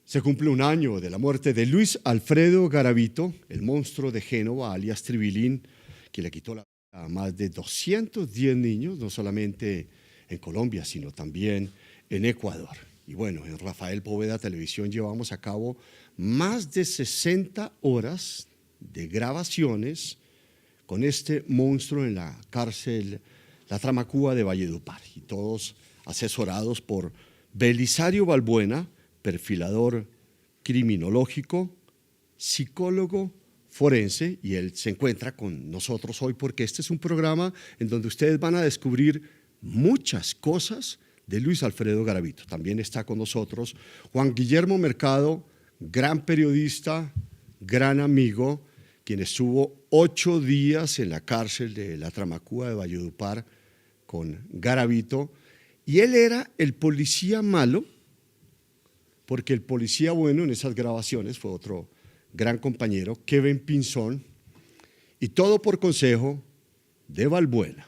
Se cumple un año de la muerte de Luis Alfredo Garavito, el monstruo de Génova, alias Tribilín, que le quitó la vida a más de 210 niños, no solamente en Colombia, sino también en Ecuador. Y bueno, en Rafael Poveda Televisión llevamos a cabo más de 60 horas de grabaciones con este monstruo en la cárcel La Tramacúa de Valledupar, y todos asesorados por Belisario Balbuena, perfilador criminológico, psicólogo forense, y él se encuentra con nosotros hoy porque este es un programa en donde ustedes van a descubrir muchas cosas de Luis Alfredo Garavito. También está con nosotros Juan Guillermo Mercado, gran periodista, gran amigo, quien estuvo 8 días en la cárcel de La Tramacúa de Valledupar con Garavito, y él era el policía malo, porque el policía bueno en esas grabaciones fue otro gran compañero, Kevin Pinzón, y todo por consejo de Balbuena,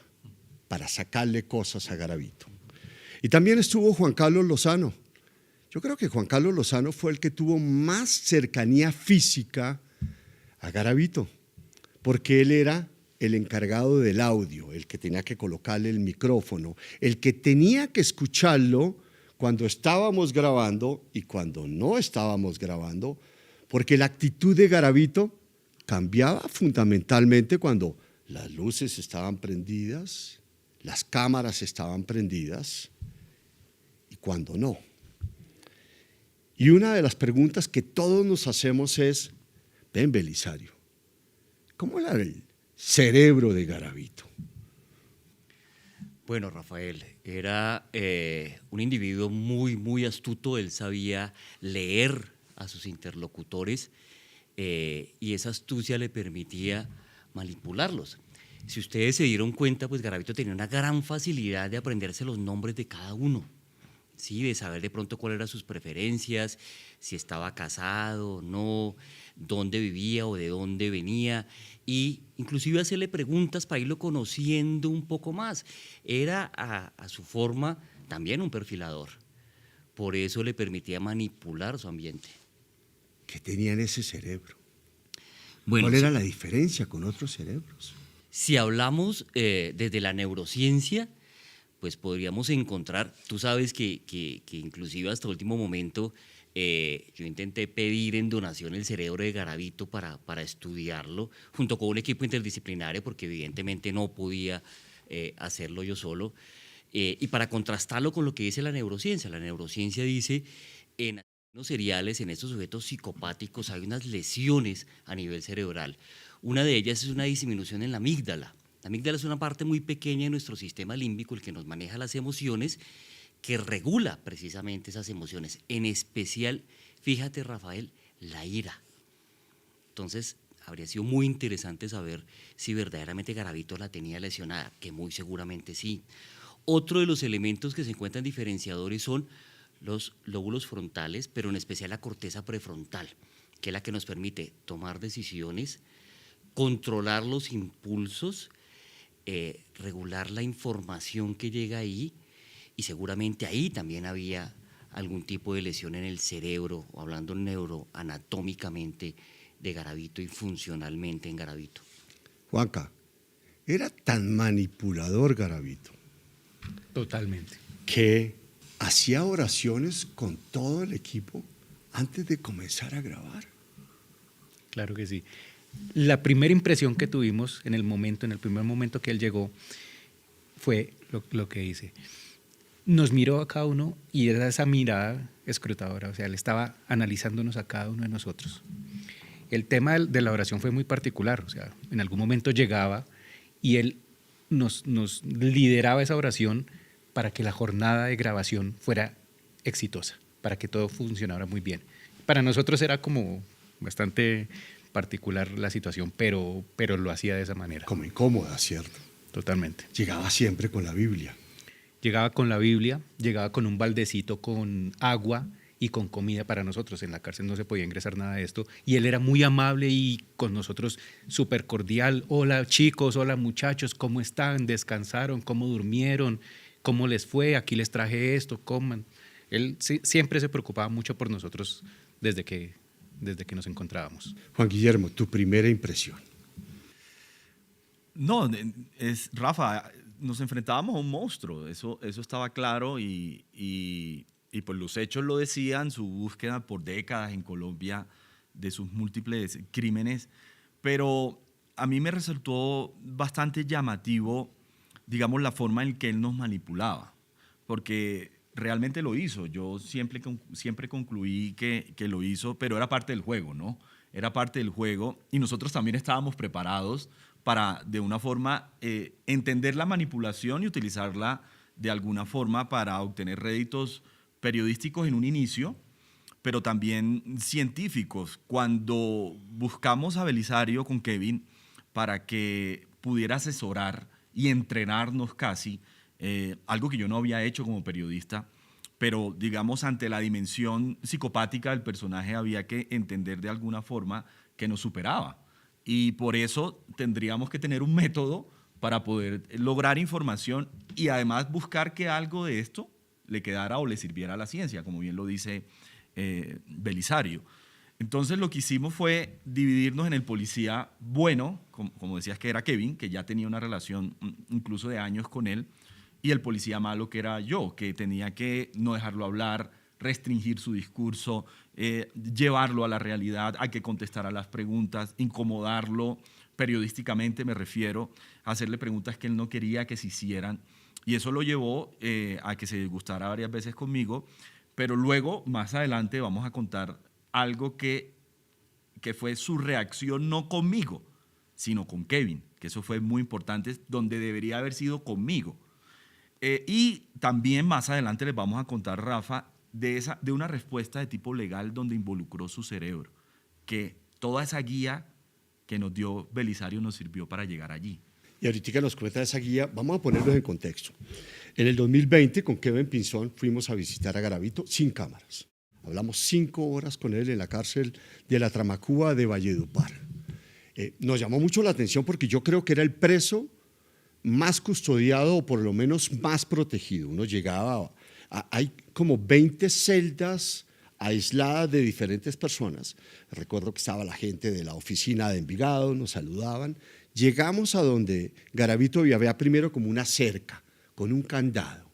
para sacarle cosas a Garavito. Y también estuvo Juan Carlos Lozano. Yo creo que Juan Carlos Lozano fue el que tuvo más cercanía física a Garavito, porque él era el encargado del audio, el que tenía que colocarle el micrófono, el que tenía que escucharlo cuando estábamos grabando y cuando no estábamos grabando, porque la actitud de Garavito cambiaba fundamentalmente cuando las luces estaban prendidas, las cámaras estaban prendidas y cuando no. Y una de las preguntas que todos nos hacemos es, ven Belisario, ¿cómo era el cerebro de Garavito? Bueno, Rafael, era un individuo muy astuto. Él sabía leer a sus interlocutores y esa astucia le permitía manipularlos. Si ustedes se dieron cuenta, pues Garavito tenía una gran facilidad de aprenderse los nombres de cada uno, ¿sí? De saber de pronto cuáles eran sus preferencias, si estaba casado o no, dónde vivía o de dónde venía, y inclusive hacerle preguntas para irlo conociendo un poco más. Era a su forma también un perfilador, por eso le permitía manipular su ambiente. ¿Qué tenía en ese cerebro? Bueno, ¿Cuál era la diferencia con otros cerebros? Si hablamos desde la neurociencia, pues podríamos encontrar, tú sabes que inclusive hasta el último momento yo intenté pedir en donación el cerebro de Garavito para estudiarlo, junto con un equipo interdisciplinario, porque evidentemente no podía hacerlo yo solo, y para contrastarlo con lo que dice la neurociencia. La neurociencia dice, en asesinos seriales, en estos sujetos psicopáticos, hay unas lesiones a nivel cerebral. Una de ellas es una disminución en la amígdala. La amígdala es una parte muy pequeña de nuestro sistema límbico, el que nos maneja las emociones, que regula precisamente esas emociones, en especial, fíjate Rafael, la ira. Entonces, habría sido muy interesante saber si verdaderamente Garavito la tenía lesionada, que muy seguramente sí. Otro de los elementos que se encuentran diferenciadores son los lóbulos frontales, pero en especial la corteza prefrontal, que es la que nos permite tomar decisiones, controlar los impulsos, regular la información que llega ahí, y seguramente ahí también había algún tipo de lesión en el cerebro, o hablando neuroanatómicamente de Garavito y funcionalmente en Garavito. Juanca, era tan manipulador Garavito. Totalmente. Que hacía oraciones con todo el equipo antes de comenzar a grabar. Claro que sí. La primera impresión que tuvimos en el primer momento que él llegó, fue lo que dice. Nos miró a cada uno y era esa mirada escrutadora, o sea, él estaba analizándonos a cada uno de nosotros. El tema de la oración fue muy particular, o sea, en algún momento llegaba y él nos lideraba esa oración para que la jornada de grabación fuera exitosa, para que todo funcionara muy bien. Para nosotros era como bastante particular la situación, pero lo hacía de esa manera. Como incómoda, ¿cierto? Totalmente. Llegaba siempre con la Biblia. Llegaba con la Biblia, llegaba con un baldecito con agua y con comida para nosotros. En la cárcel no se podía ingresar nada de esto. Y él era muy amable y con nosotros súper cordial. Hola chicos, hola muchachos, ¿cómo están? ¿Descansaron? ¿Cómo durmieron? ¿Cómo les fue? Aquí les traje esto, coman. Él siempre se preocupaba mucho por nosotros desde que nos encontrábamos. Juan Guillermo, tu primera impresión. No, Rafa, nos enfrentábamos a un monstruo, eso estaba claro y pues los hechos lo decían, su búsqueda por décadas en Colombia de sus múltiples crímenes, pero a mí me resultó bastante llamativo, digamos, la forma en que él nos manipulaba, porque realmente lo hizo. Yo siempre concluí que lo hizo, pero era parte del juego, ¿no? Era parte del juego y nosotros también estábamos preparados para, de una forma, entender la manipulación y utilizarla de alguna forma para obtener réditos periodísticos en un inicio, pero también científicos. Cuando buscamos a Belisario con Kevin para que pudiera asesorar y entrenarnos casi, algo que yo no había hecho como periodista, pero digamos ante la dimensión psicopática del personaje había que entender de alguna forma que nos superaba. Y por eso tendríamos que tener un método para poder lograr información y además buscar que algo de esto le quedara o le sirviera a la ciencia, como bien lo dice Belisario. Entonces lo que hicimos fue dividirnos en el policía bueno, como decías que era Kevin, que ya tenía una relación incluso de años con él, y el policía malo que era yo, que tenía que no dejarlo hablar, restringir su discurso, llevarlo a la realidad, a que contestara las preguntas, incomodarlo periodísticamente, me refiero, a hacerle preguntas que él no quería que se hicieran. Y eso lo llevó a que se disgustara varias veces conmigo, pero luego, más adelante, vamos a contar algo que fue su reacción no conmigo, sino con Kevin, que eso fue muy importante, donde debería haber sido conmigo. Y también más adelante les vamos a contar, Rafa, de una respuesta de tipo legal donde involucró su cerebro, que toda esa guía que nos dio Belisario nos sirvió para llegar allí. Y ahorita nos cuenta esa guía, vamos a ponerlos en contexto. En el 2020, con Kevin Pinzón, fuimos a visitar a Garavito sin cámaras. Hablamos 5 horas con él en la cárcel de la Tramacúa de Valledupar. Nos llamó mucho la atención porque yo creo que era el preso más custodiado o por lo menos más protegido. Uno llegaba, hay como 20 celdas aisladas de diferentes personas. Recuerdo que estaba la gente de la oficina de Envigado, nos saludaban. Llegamos a donde Garavito había primero como una cerca con un candado.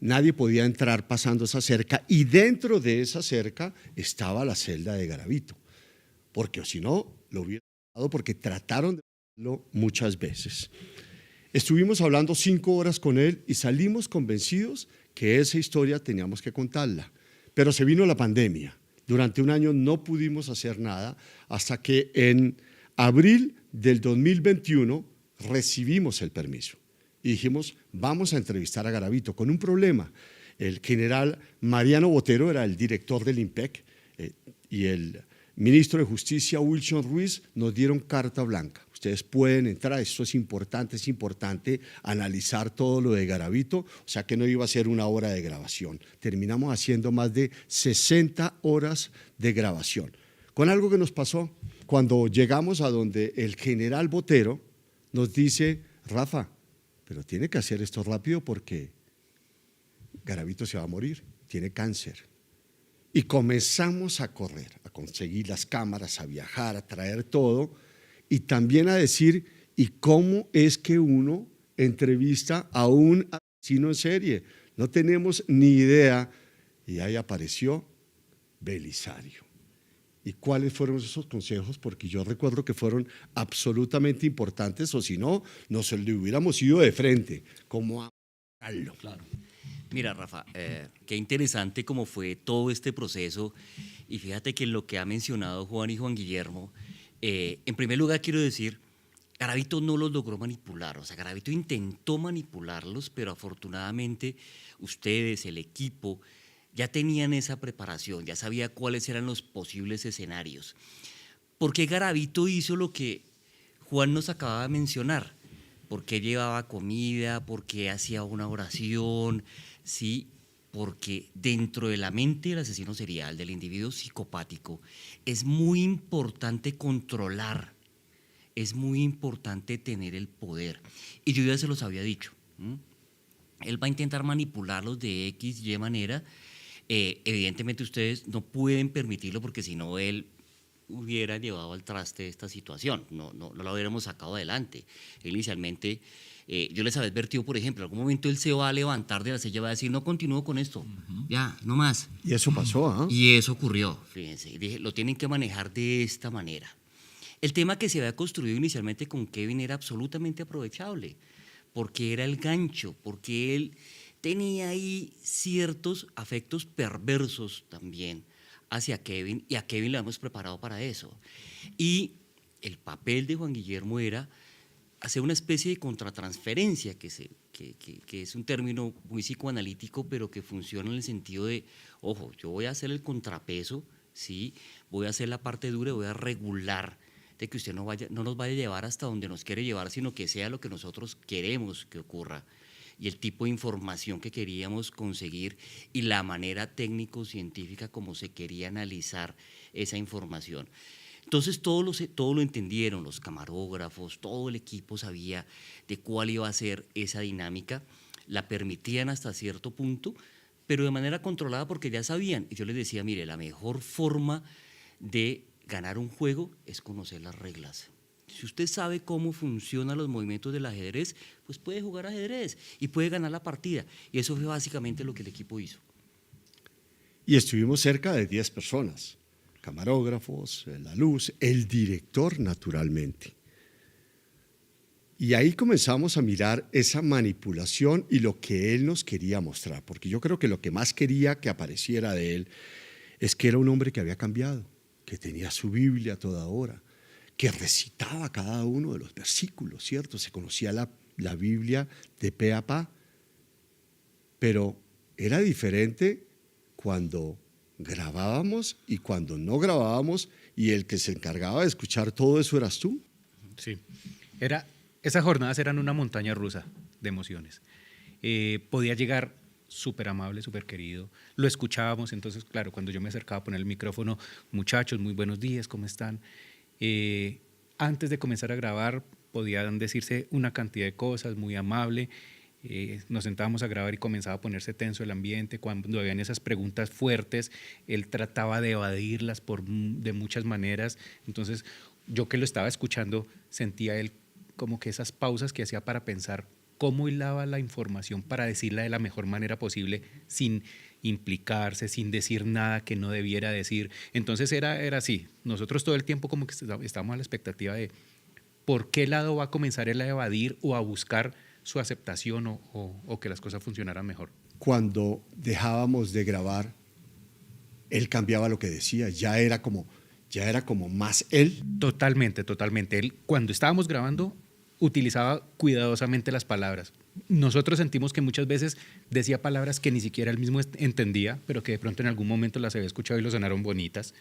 Nadie podía entrar pasando esa cerca y dentro de esa cerca estaba la celda de Garavito, porque si no lo hubieran dado porque trataron de hacerlo muchas veces. Estuvimos hablando 5 horas con él y salimos convencidos que esa historia teníamos que contarla, pero se vino la pandemia. Durante un año no pudimos hacer nada hasta que en abril del 2021 recibimos el permiso y dijimos, vamos a entrevistar a Garavito con un problema. El general Mariano Botero era el director del IMPEC y el ministro de Justicia, Wilson Ruiz, nos dieron carta blanca. Ustedes pueden entrar, esto es importante analizar todo lo de Garavito, o sea que no iba a ser una hora de grabación. Terminamos haciendo más de 60 horas de grabación. Con algo que nos pasó, cuando llegamos a donde el general Botero nos dice, Rafa, pero tiene que hacer esto rápido porque Garavito se va a morir, tiene cáncer. Y comenzamos a correr, a conseguir las cámaras, a viajar, a traer todo y también a decir, ¿y cómo es que uno entrevista a un asesino en serie? No tenemos ni idea. Y ahí apareció Belisario. ¿Y cuáles fueron esos consejos? Porque yo recuerdo que fueron absolutamente importantes, o si no, nos le hubiéramos ido de frente, como a Carlos. Claro. Mira, Rafa, qué interesante cómo fue todo este proceso. Y fíjate que lo que ha mencionado Juan y Juan Guillermo, en primer lugar quiero decir, Garavito no los logró manipular. O sea, Garavito intentó manipularlos, pero afortunadamente ustedes, el equipo, ya tenían esa preparación, ya sabía cuáles eran los posibles escenarios. ¿Por qué Garavito hizo lo que Juan nos acaba de mencionar? ¿Por qué llevaba comida? ¿Por qué hacía una oración? Sí, porque dentro de la mente del asesino serial, del individuo psicopático, es muy importante controlar, es muy importante tener el poder. Y yo ya se los había dicho. él va a intentar manipularlos de X, Y manera. Evidentemente ustedes no pueden permitirlo porque si no él hubiera llevado al traste esta situación, no la hubiéramos sacado adelante. Él inicialmente, yo les había advertido, por ejemplo, en algún momento él se va a levantar de la silla y va a decir, no continúo con esto, ya, no más. Y eso pasó, ¿ah? Y eso ocurrió, fíjense, y dije, lo tienen que manejar de esta manera. El tema que se había construido inicialmente con Kevin era absolutamente aprovechable, porque era el gancho, porque él tenía ahí ciertos afectos perversos también hacia Kevin, y a Kevin lo hemos preparado para eso. Y el papel de Juan Guillermo era hacer una especie de contratransferencia, que es un término muy psicoanalítico, pero que funciona en el sentido de, ojo, yo voy a hacer el contrapeso, ¿sí? Voy a hacer la parte dura, voy a regular de que usted no nos vaya a llevar hasta donde nos quiere llevar, sino que sea lo que nosotros queremos que ocurra, y el tipo de información que queríamos conseguir y la manera técnico-científica como se quería analizar esa información. Entonces todo lo entendieron, los camarógrafos, todo el equipo sabía de cuál iba a ser esa dinámica, la permitían hasta cierto punto, pero de manera controlada porque ya sabían. Y yo les decía, mire, la mejor forma de ganar un juego es conocer las reglas. Si usted sabe cómo funcionan los movimientos del ajedrez, pues puede jugar ajedrez y puede ganar la partida. Y eso fue básicamente lo que el equipo hizo. Y estuvimos cerca de 10 personas, camarógrafos, la luz, el director naturalmente. Y ahí comenzamos a mirar esa manipulación y lo que él nos quería mostrar, porque yo creo que lo que más quería que apareciera de él es que era un hombre que había cambiado, que tenía su Biblia a toda hora, que recitaba cada uno de los versículos, ¿cierto? Se conocía la Biblia de pe a pa, pero era diferente cuando grabábamos y cuando no grabábamos, y el que se encargaba de escuchar todo eso eras tú. Sí, esas jornadas eran una montaña rusa de emociones. Podía llegar súper amable, súper querido, lo escuchábamos, entonces claro, cuando yo me acercaba a poner el micrófono, muchachos, muy buenos días, ¿cómo están? Antes de comenzar a grabar podían decirse una cantidad de cosas, muy amable, nos sentábamos a grabar y comenzaba a ponerse tenso el ambiente, cuando habían esas preguntas fuertes, él trataba de evadirlas de muchas maneras, entonces yo que lo estaba escuchando sentía él como que esas pausas que hacía para pensar cómo hilaba la información para decirla de la mejor manera posible sin implicarse, sin decir nada que no debiera decir. Entonces era así. Nosotros todo el tiempo como que estábamos a la expectativa de por qué lado va a comenzar él a evadir o a buscar su aceptación o que las cosas funcionaran mejor. Cuando dejábamos de grabar, él cambiaba lo que decía, ya era como más él. Totalmente. Él, cuando estábamos grabando, utilizaba cuidadosamente las palabras. Nosotros sentimos que muchas veces decía palabras que ni siquiera él mismo entendía, pero que de pronto en algún momento las había escuchado y lo sonaron bonitas.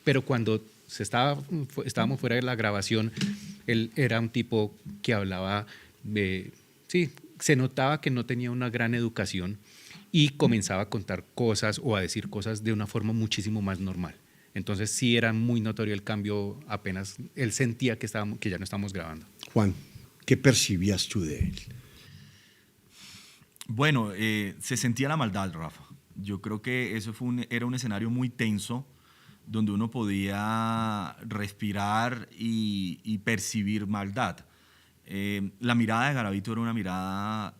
Pero cuando estábamos fuera de la grabación, él era un tipo que hablaba, sí, se notaba que no tenía una gran educación y comenzaba a contar cosas o a decir cosas de una forma muchísimo más normal. Entonces sí era muy notorio el cambio apenas él sentía que ya no estábamos grabando. Juan, ¿qué percibías tú de él? Bueno, se sentía la maldad, Rafa. Yo creo que eso era un escenario muy tenso donde uno podía respirar y percibir maldad. La mirada de Garavito era una mirada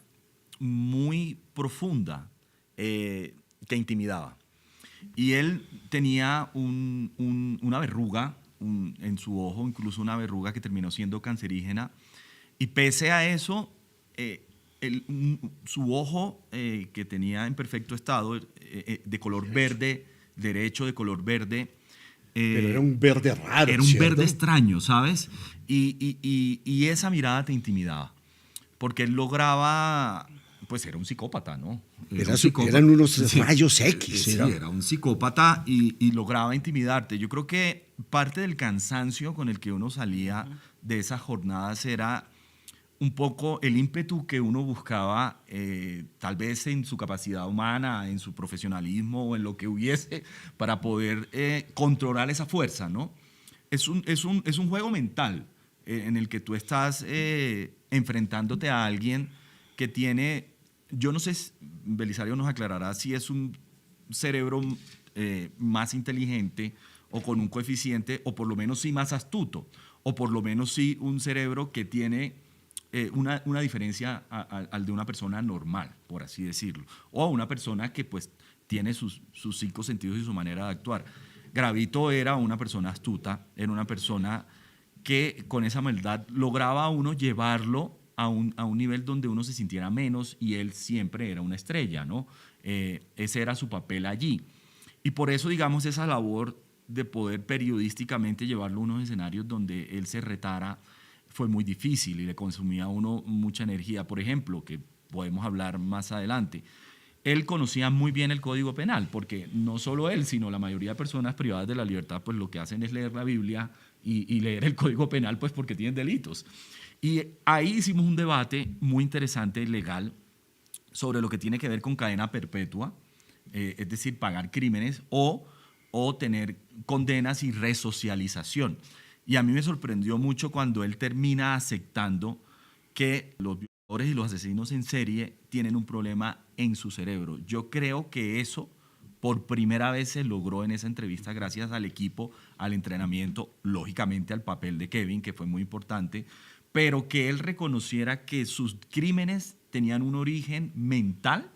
muy profunda que intimidaba. Y él tenía una verruga en su ojo, incluso una verruga que terminó siendo cancerígena. Y pese a eso, su ojo, que tenía en perfecto estado, de color verde, derecho de color verde. Pero era un verde raro, era un ¿cierto? verde extraño, ¿sabes? Y esa mirada te intimidaba. Porque él lograba, pues era un psicópata, ¿no? Eran unos rayos X. Sí, era un psicópata y lograba intimidarte. Yo creo que parte del cansancio con el que uno salía de esas jornadas era un poco el ímpetu que uno buscaba, tal vez en su capacidad humana, en su profesionalismo o en lo que hubiese, para poder controlar esa fuerza, ¿no? Es un juego mental en el que tú estás enfrentándote a alguien que tiene yo no sé, Belisario nos aclarará si es un cerebro más inteligente o con un coeficiente, o por lo menos sí más astuto, o por lo menos sí un cerebro que tiene una diferencia al de una persona normal, por así decirlo, o una persona que pues tiene sus 5 sentidos y su manera de actuar. Gravito era una persona astuta, era una persona que con esa maldad lograba a uno llevarlo a un nivel donde uno se sintiera menos, y él siempre era una estrella, ¿no? Ese era su papel allí. Y por eso, digamos, esa labor de poder periodísticamente llevarlo a unos escenarios donde él se retara fue muy difícil y le consumía a uno mucha energía. Por ejemplo, que podemos hablar más adelante, él conocía muy bien el Código Penal, porque no solo él, sino la mayoría de personas privadas de la libertad, pues lo que hacen es leer la Biblia y leer el Código Penal, pues porque tienen delitos. Y ahí hicimos un debate muy interesante, legal, sobre lo que tiene que ver con cadena perpetua, es decir, pagar crímenes o tener condenas y resocialización. Y a mí me sorprendió mucho cuando él termina aceptando que los violadores y los asesinos en serie tienen un problema en su cerebro. Yo creo que eso por primera vez se logró en esa entrevista gracias al equipo, al entrenamiento, lógicamente al papel de Kevin, que fue muy importante, pero que él reconociera que sus crímenes tenían un origen mental.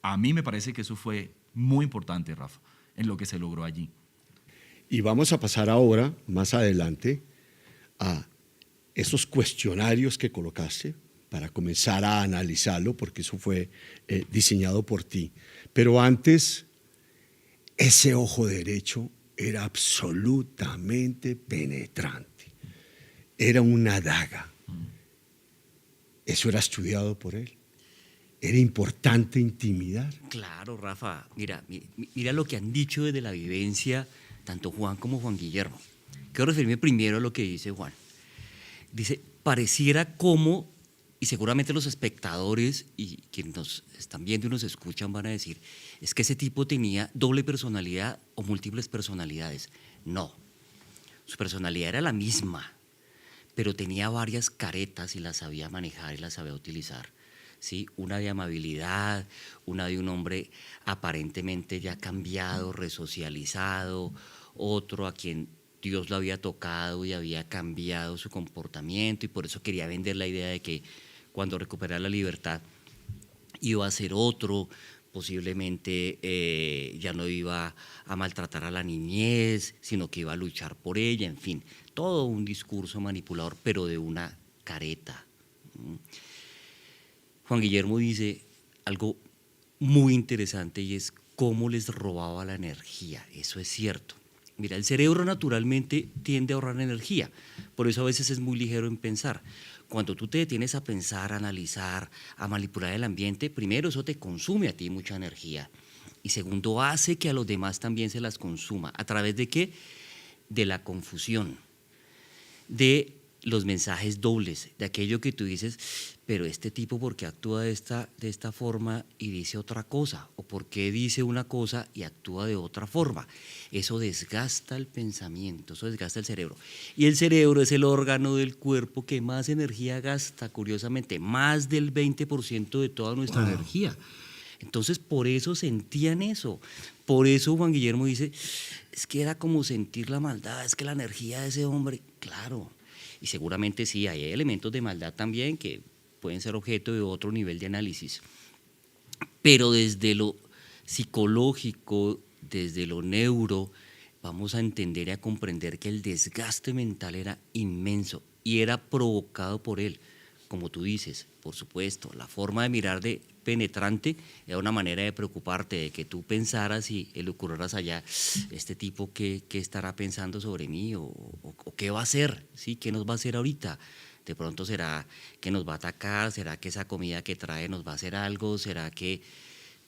A mí me parece que eso fue muy importante, Rafa, en lo que se logró allí. Y vamos a pasar ahora, más adelante, a esos cuestionarios que colocaste para comenzar a analizarlo, porque eso fue diseñado por ti. Pero antes, ese ojo derecho era absolutamente penetrante. Era una daga. Eso era estudiado por él. Era importante intimidar. Claro, Rafa. Mira lo que han dicho desde la vivencia tanto Juan como Juan Guillermo. Quiero referirme primero a lo que dice Juan. Dice, pareciera como, y seguramente los espectadores y quienes nos están viendo y nos escuchan van a decir, es que ese tipo tenía doble personalidad o múltiples personalidades. No, su personalidad era la misma, pero tenía varias caretas y las sabía manejar y las sabía utilizar. ¿Sí? Una de amabilidad, una de un hombre aparentemente ya cambiado, resocializado, otro a quien Dios lo había tocado y había cambiado su comportamiento, y por eso quería vender la idea de que cuando recuperara la libertad iba a ser otro, posiblemente ya no iba a maltratar a la niñez, sino que iba a luchar por ella, en fin, todo un discurso manipulador, pero de una careta. Juan Guillermo dice algo muy interesante, y es cómo les robaba la energía. Eso es cierto. Mira, el cerebro naturalmente tiende a ahorrar energía, por eso a veces es muy ligero en pensar. Cuando tú te detienes a pensar, a analizar, a manipular el ambiente, primero eso te consume a ti mucha energía, y segundo hace que a los demás también se las consuma. ¿A través de qué? De la confusión, de los mensajes dobles, de aquello que tú dices, pero este tipo ¿por qué actúa de esta forma y dice otra cosa? ¿O por qué dice una cosa y actúa de otra forma? Eso desgasta el pensamiento, eso desgasta el cerebro. Y el cerebro es el órgano del cuerpo que más energía gasta, curiosamente, más del 20% de toda nuestra energía. Entonces, por eso sentían eso. Por eso Juan Guillermo dice, es que era como sentir la maldad, es que la energía de ese hombre, claro. Y seguramente sí, hay elementos de maldad también que pueden ser objeto de otro nivel de análisis. Pero desde lo psicológico, desde lo neuro, vamos a entender y a comprender que el desgaste mental era inmenso y era provocado por él. Como tú dices, por supuesto, la forma de mirar de penetrante era una manera de preocuparte, de que tú pensaras y elucubraras allá, este tipo qué estará pensando sobre mí o qué va a hacer, ¿sí? ¿Qué nos va a hacer ahorita? De pronto será que nos va a atacar, será que esa comida que trae nos va a hacer algo, será que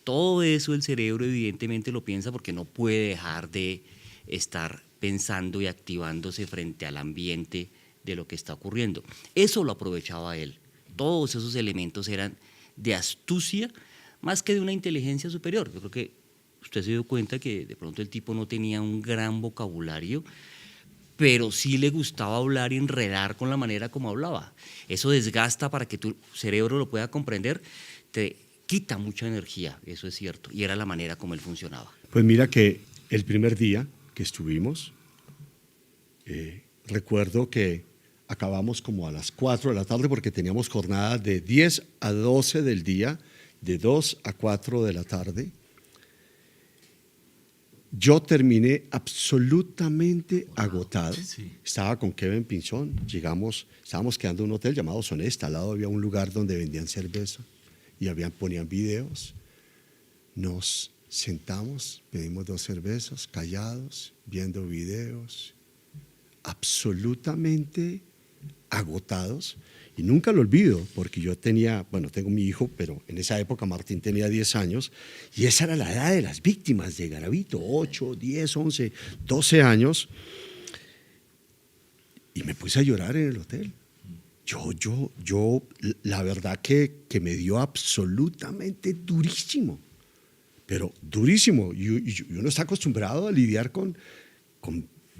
todo eso el cerebro evidentemente lo piensa porque no puede dejar de estar pensando y activándose frente al ambiente de lo que está ocurriendo. Eso lo aprovechaba él. Todos esos elementos eran de astucia más que de una inteligencia superior. Yo creo que usted se dio cuenta que de pronto el tipo no tenía un gran vocabulario, pero sí le gustaba hablar y enredar con la manera como hablaba. Eso desgasta para que tu cerebro lo pueda comprender, te quita mucha energía, eso es cierto, y era la manera como él funcionaba. Pues mira que el primer día que estuvimos, recuerdo que acabamos como a las 4 de la tarde porque teníamos jornada de 10 a 12 del día, de 2 a 4 de la tarde. Yo terminé absolutamente agotado. Sí. Estaba con Kevin Pinzón, estábamos quedando en un hotel llamado Sonesta, al lado había un lugar donde vendían cerveza y ponían videos. Nos sentamos, pedimos 2 cervezas, callados, viendo videos, absolutamente agotados. Y nunca lo olvido, porque yo tengo mi hijo, pero en esa época Martín tenía 10 años, y esa era la edad de las víctimas de Garavito, 8, 10, 11, 12 años. Y me puse a llorar en el hotel. La verdad que me dio absolutamente durísimo, pero durísimo. Y uno está acostumbrado a lidiar con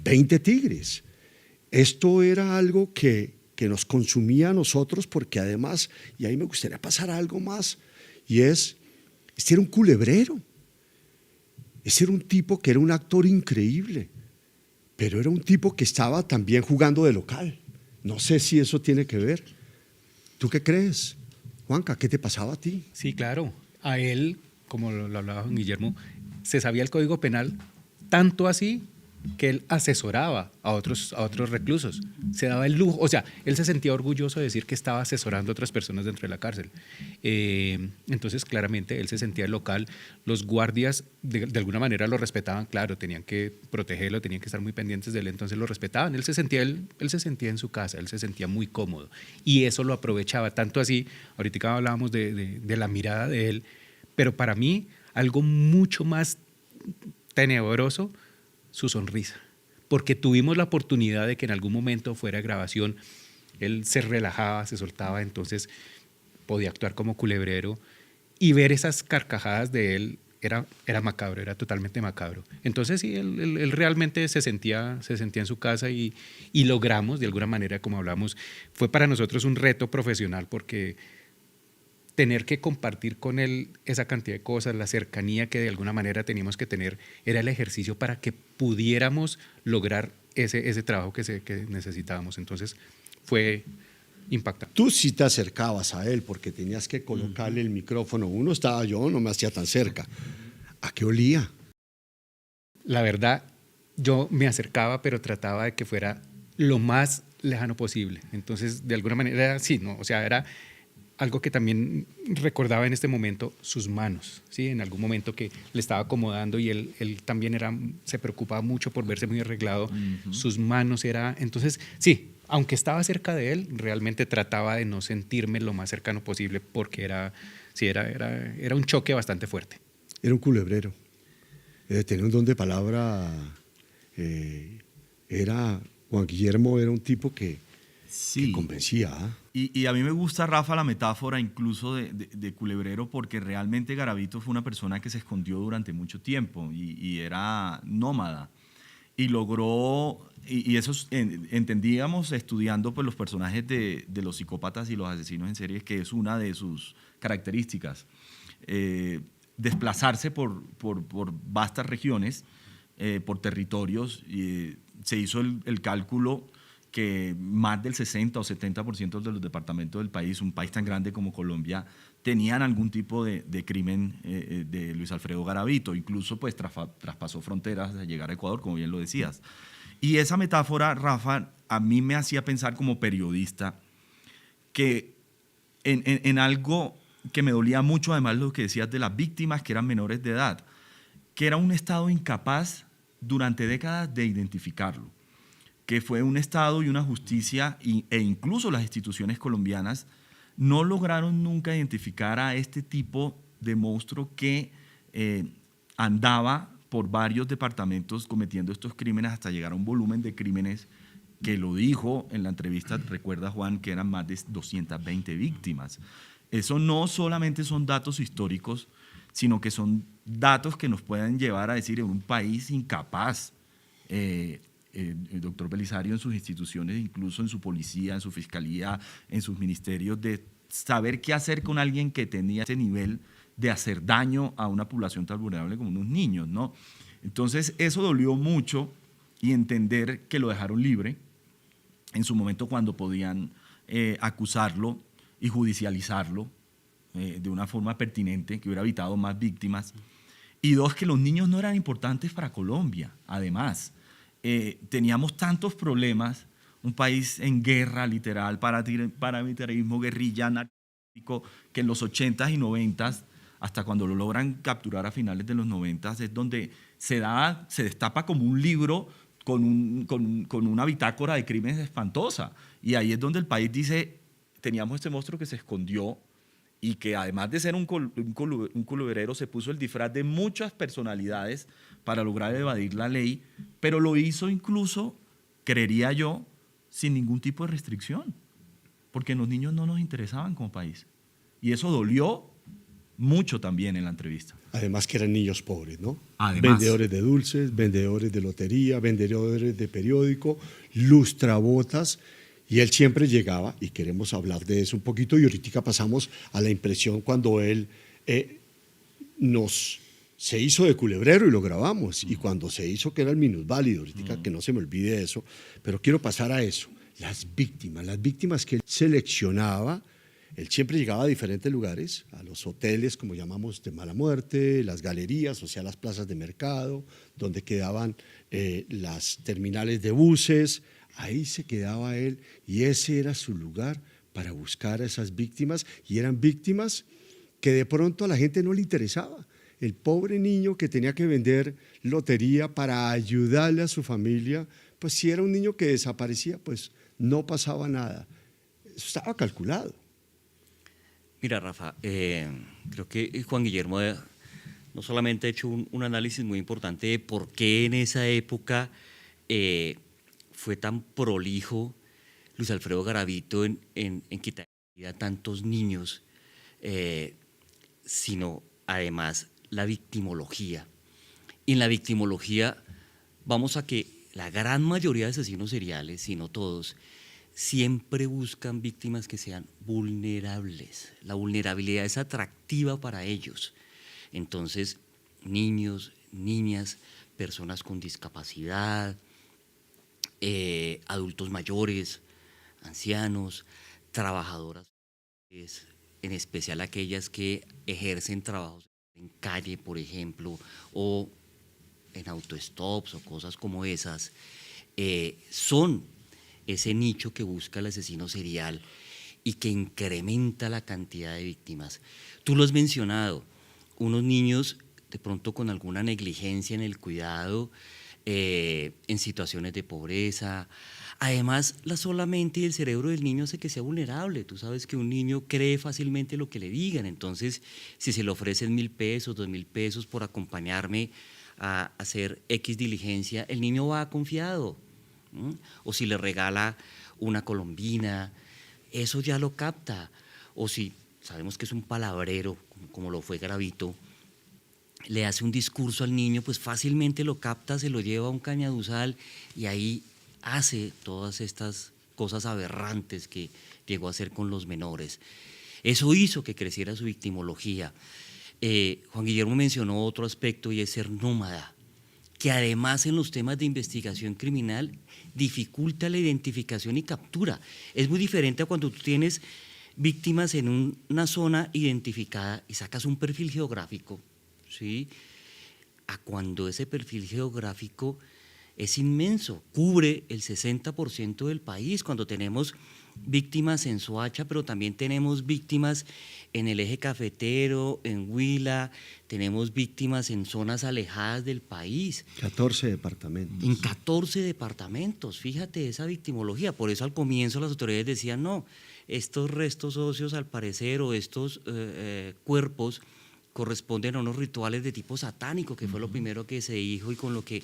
20 tigres. Esto era algo que nos consumía a nosotros, porque además, y ahí me gustaría pasar a algo más, y este era un culebrero. Este era un tipo que era un actor increíble, pero era un tipo que estaba también jugando de local. No sé si eso tiene que ver. ¿Tú qué crees, Juanca? ¿Qué te pasaba a ti? Sí, claro. A él, como lo hablaba Juan Guillermo, se sabía el Código Penal, tanto así que él asesoraba a otros reclusos. Se daba el lujo, o sea, él se sentía orgulloso de decir que estaba asesorando a otras personas dentro de la cárcel. Entonces, claramente, él se sentía local. Los guardias, de alguna manera, lo respetaban, claro, tenían que protegerlo, tenían que estar muy pendientes de él, entonces lo respetaban. Él se sentía en su casa, él se sentía muy cómodo. Y eso lo aprovechaba, tanto así, ahorita hablábamos de la mirada de él, pero para mí, algo mucho más tenebroso, su sonrisa, porque tuvimos la oportunidad de que en algún momento fuera de grabación, él se relajaba, se soltaba, entonces podía actuar como culebrero, y ver esas carcajadas de él era macabro, era totalmente macabro. Entonces sí, él realmente se sentía en su casa, y logramos, de alguna manera, como hablamos, fue para nosotros un reto profesional, porque tener que compartir con él esa cantidad de cosas, la cercanía que de alguna manera teníamos que tener, era el ejercicio para que pudiéramos lograr ese trabajo que necesitábamos. Entonces fue impactante. Tú sí te acercabas a él porque tenías que colocarle el micrófono. Yo no me hacía tan cerca. ¿A qué olía? La verdad, yo me acercaba, pero trataba de que fuera lo más lejano posible. Entonces, de alguna manera, sí, ¿no? O sea, era algo que también recordaba en este momento, sus manos, ¿sí? En algún momento que le estaba acomodando, y él también se preocupaba mucho por verse muy arreglado. Sus manos entonces, sí, aunque estaba cerca de él, realmente trataba de no sentirme lo más cercano posible, porque era un choque bastante fuerte. Era un culebrero. Tenía un don de palabra. Juan Guillermo era un tipo que convencía. ¿Ah? Y a mí me gusta, Rafa, la metáfora incluso de culebrero, porque realmente Garavito fue una persona que se escondió durante mucho tiempo y era nómada. Y logró, y eso entendíamos estudiando pues, los personajes de los psicópatas y los asesinos en serie, que es una de sus características. Desplazarse por vastas regiones, por territorios. Se hizo el cálculo que más del 60 o 70% de los departamentos del país, un país tan grande como Colombia, tenían algún tipo de crimen de Luis Alfredo Garavito. Incluso pues, traspasó fronteras hasta llegar a Ecuador, como bien lo decías. Y esa metáfora, Rafa, a mí me hacía pensar como periodista que en algo que me dolía mucho, además lo que decías de las víctimas que eran menores de edad, que era un Estado incapaz durante décadas de identificarlo, que fue un Estado y una justicia e incluso las instituciones colombianas no lograron nunca identificar a este tipo de monstruo que andaba por varios departamentos cometiendo estos crímenes hasta llegar a un volumen de crímenes que lo dijo en la entrevista, recuerda Juan, que eran más de 220 víctimas. Eso no solamente son datos históricos, sino que son datos que nos pueden llevar a decir en un país incapaz, el doctor Belisario en sus instituciones, incluso en su policía, en su fiscalía, en sus ministerios, de saber qué hacer con alguien que tenía ese nivel de hacer daño a una población tan vulnerable como unos niños, ¿no? Entonces, eso dolió mucho, y entender que lo dejaron libre en su momento cuando podían acusarlo y judicializarlo de una forma pertinente, que hubiera evitado más víctimas. Y dos, que los niños no eran importantes para Colombia. Además, teníamos tantos problemas, un país en guerra literal, paramilitarismo, guerrilla, narcotráfico, que en los 80s y 90s, hasta cuando lo logran capturar a finales de los 90s, es donde se destapa como un libro con una bitácora de crímenes espantosa. Y ahí es donde el país dice, teníamos este monstruo que se escondió y que además de ser un colubrero, se puso el disfraz de muchas personalidades para lograr evadir la ley, pero lo hizo incluso, creería yo, sin ningún tipo de restricción, porque los niños no nos interesaban como país. Y eso dolió mucho también en la entrevista. Además que eran niños pobres, ¿no? Además. Vendedores de dulces, vendedores de lotería, vendedores de periódico, lustrabotas, y él siempre llegaba, y queremos hablar de eso un poquito, y ahorita pasamos a la impresión cuando él se hizo de culebrero y lo grabamos, y cuando se hizo que era el minusválido, ahorita que no se me olvide eso, pero quiero pasar a eso, las víctimas que él seleccionaba. Él siempre llegaba a diferentes lugares, a los hoteles, como llamamos, de mala muerte, las galerías, o sea, las plazas de mercado, donde quedaban las terminales de buses. Ahí se quedaba él y ese era su lugar para buscar a esas víctimas. Y eran víctimas que de pronto a la gente no le interesaba. El pobre niño que tenía que vender lotería para ayudarle a su familia, pues si era un niño que desaparecía, pues no pasaba nada. Eso estaba calculado. Mira, Rafa, creo que Juan Guillermo no solamente ha hecho un análisis muy importante de por qué en esa época fue tan prolijo Luis Alfredo Garavito en quitar a tantos niños, sino además la victimología. Y en la victimología vamos a que la gran mayoría de asesinos seriales, si no todos, siempre buscan víctimas que sean vulnerables. La vulnerabilidad es atractiva para ellos. Entonces, niños, niñas, personas con discapacidad, adultos mayores, ancianos, trabajadoras, en especial aquellas que ejercen trabajos en calle, por ejemplo, o en autostops o cosas como esas, son ese nicho que busca el asesino serial y que incrementa la cantidad de víctimas. Tú lo has mencionado, unos niños de pronto con alguna negligencia en el cuidado, en situaciones de pobreza. Además, la sola mente y el cerebro del niño hace que sea vulnerable. Tú sabes que un niño cree fácilmente lo que le digan, entonces si se le ofrecen 1.000 pesos, 2.000 pesos por acompañarme a hacer X diligencia, el niño va confiado. O si le regala una colombina, eso ya lo capta. O si sabemos que es un palabrero, como lo fue Garavito, le hace un discurso al niño, pues fácilmente lo capta, se lo lleva a un cañaduzal y ahí hace todas estas cosas aberrantes que llegó a hacer con los menores. Eso hizo que creciera su victimología. Juan Guillermo mencionó otro aspecto y es ser nómada, que además en los temas de investigación criminal dificulta la identificación y captura. Es muy diferente a cuando tú tienes víctimas en una zona identificada y sacas un perfil geográfico, ¿sí? A cuando ese perfil geográfico es inmenso, cubre el 60% del país, cuando tenemos víctimas en Soacha, pero también tenemos víctimas en el eje cafetero, en Huila, tenemos víctimas en zonas alejadas del país. 14 departamentos. En 14 departamentos, fíjate esa victimología. Por eso al comienzo las autoridades decían, no, estos restos óseos al parecer o estos cuerpos corresponden a unos rituales de tipo satánico, que fue lo primero que se dijo y con lo que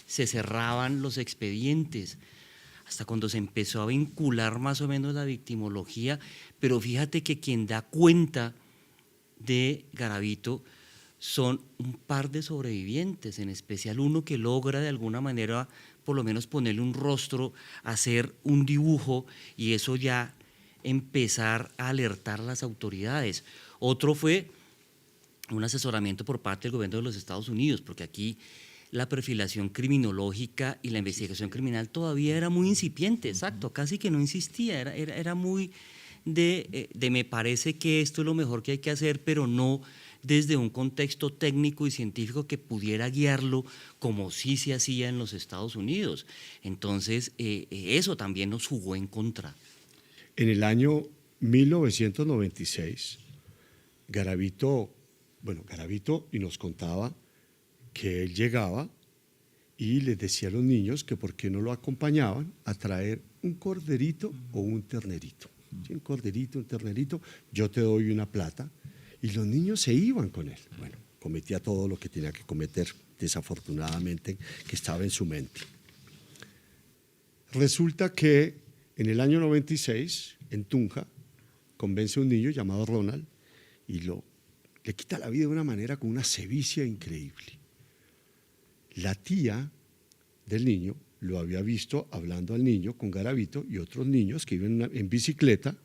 se cerraban los expedientes, hasta cuando se empezó a vincular más o menos la victimología. Pero fíjate que quien da cuenta de Garavito son un par de sobrevivientes, en especial uno que logra de alguna manera por lo menos ponerle un rostro, hacer un dibujo y eso ya empezar a alertar a las autoridades. Otro fue un asesoramiento por parte del gobierno de los Estados Unidos, porque aquí la perfilación criminológica y la investigación criminal todavía era muy incipiente, exacto, casi que no existía, era muy de me parece que esto es lo mejor que hay que hacer, pero no desde un contexto técnico y científico que pudiera guiarlo como sí se hacía en los Estados Unidos. Entonces, eso también nos jugó en contra. En el año 1996, Garavito y nos contaba que él llegaba y les decía a los niños que por qué no lo acompañaban a traer un corderito o un ternerito. ¿Sí? Un corderito, un ternerito, yo te doy una plata. Y los niños se iban con él. Bueno, cometía todo lo que tenía que cometer, desafortunadamente, que estaba en su mente. Resulta que en el año 96, en Tunja, convence a un niño llamado Ronald y le quita la vida de una manera con una sevicia increíble. La tía del niño lo había visto hablando al niño con Garavito y otros niños que iban en bicicleta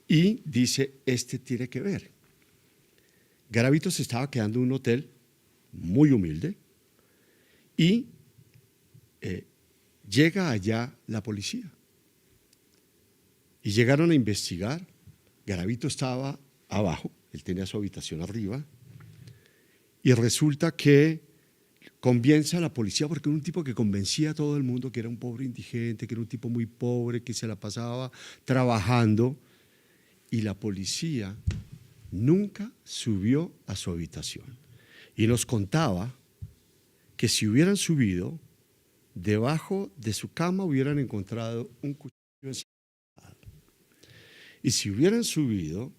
y dice, este tiene que ver. Garavito se estaba quedando en un hotel muy humilde y llega allá la policía. Y llegaron a investigar. Garavito estaba abajo, él tenía su habitación arriba, y resulta que convence a la policía, porque era un tipo que convencía a todo el mundo que era un pobre indigente, que era un tipo muy pobre, que se la pasaba trabajando, y la policía nunca subió a su habitación. Y nos contaba que si hubieran subido, debajo de su cama hubieran encontrado un cuchillo ensangrentado. Y si hubieran subido,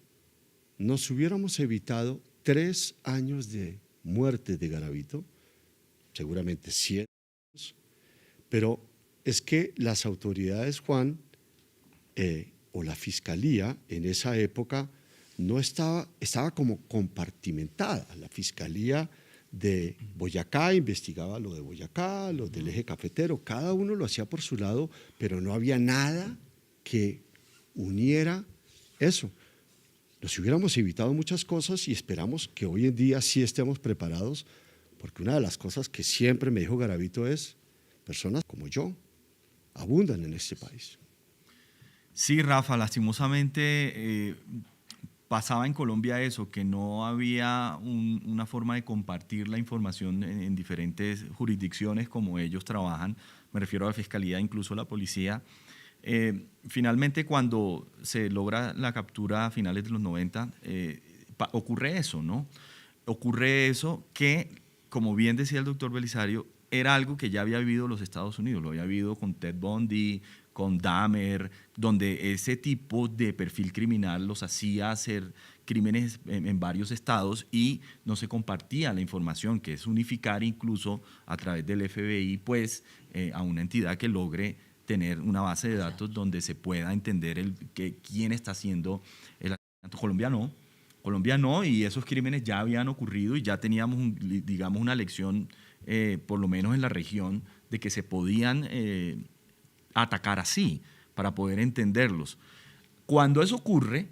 nos hubiéramos evitado 3 años de muerte de Garavito, seguramente 100 años, pero es que las autoridades, Juan, o la fiscalía en esa época, no estaba como compartimentada. La Fiscalía de Boyacá investigaba lo de Boyacá, lo del eje cafetero, cada uno lo hacía por su lado, pero no había nada que uniera eso. Nos hubiéramos evitado muchas cosas y esperamos que hoy en día sí estemos preparados, porque una de las cosas que siempre me dijo Garavito es, personas como yo abundan en este país. Sí, Rafa, lastimosamente pasaba en Colombia eso, que no había una forma de compartir la información en diferentes jurisdicciones como ellos trabajan, me refiero a la Fiscalía, incluso la Policía. Finalmente, cuando se logra la captura a finales de los 90, ocurre eso, ¿no? Ocurre eso que, como bien decía el doctor Belisario, era algo que ya había vivido los Estados Unidos, lo había vivido con Ted Bundy, con Dahmer, donde ese tipo de perfil criminal los hacía hacer crímenes en varios estados y no se compartía la información, que es unificar incluso a través del FBI pues, a una entidad que logre tener una base de datos donde se pueda entender quién está haciendo el asesinato. Colombia no, y esos crímenes ya habían ocurrido y ya teníamos, digamos, una lección, por lo menos en la región, de que se podían atacar así, para poder entenderlos. Cuando eso ocurre,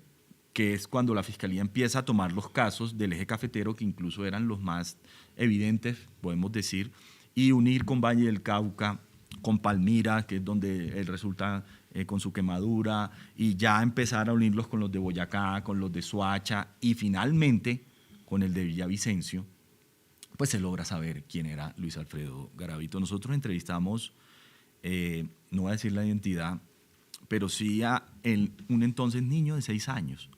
que es cuando la Fiscalía empieza a tomar los casos del eje cafetero, que incluso eran los más evidentes, podemos decir, y unir con Valle del Cauca, con Palmira, que es donde él resulta con su quemadura, y ya empezar a unirlos con los de Boyacá, con los de Soacha, y finalmente con el de Villavicencio, pues se logra saber quién era Luis Alfredo Garavito. Nosotros entrevistamos, no voy a decir la identidad, pero sí a un entonces niño de 6 años,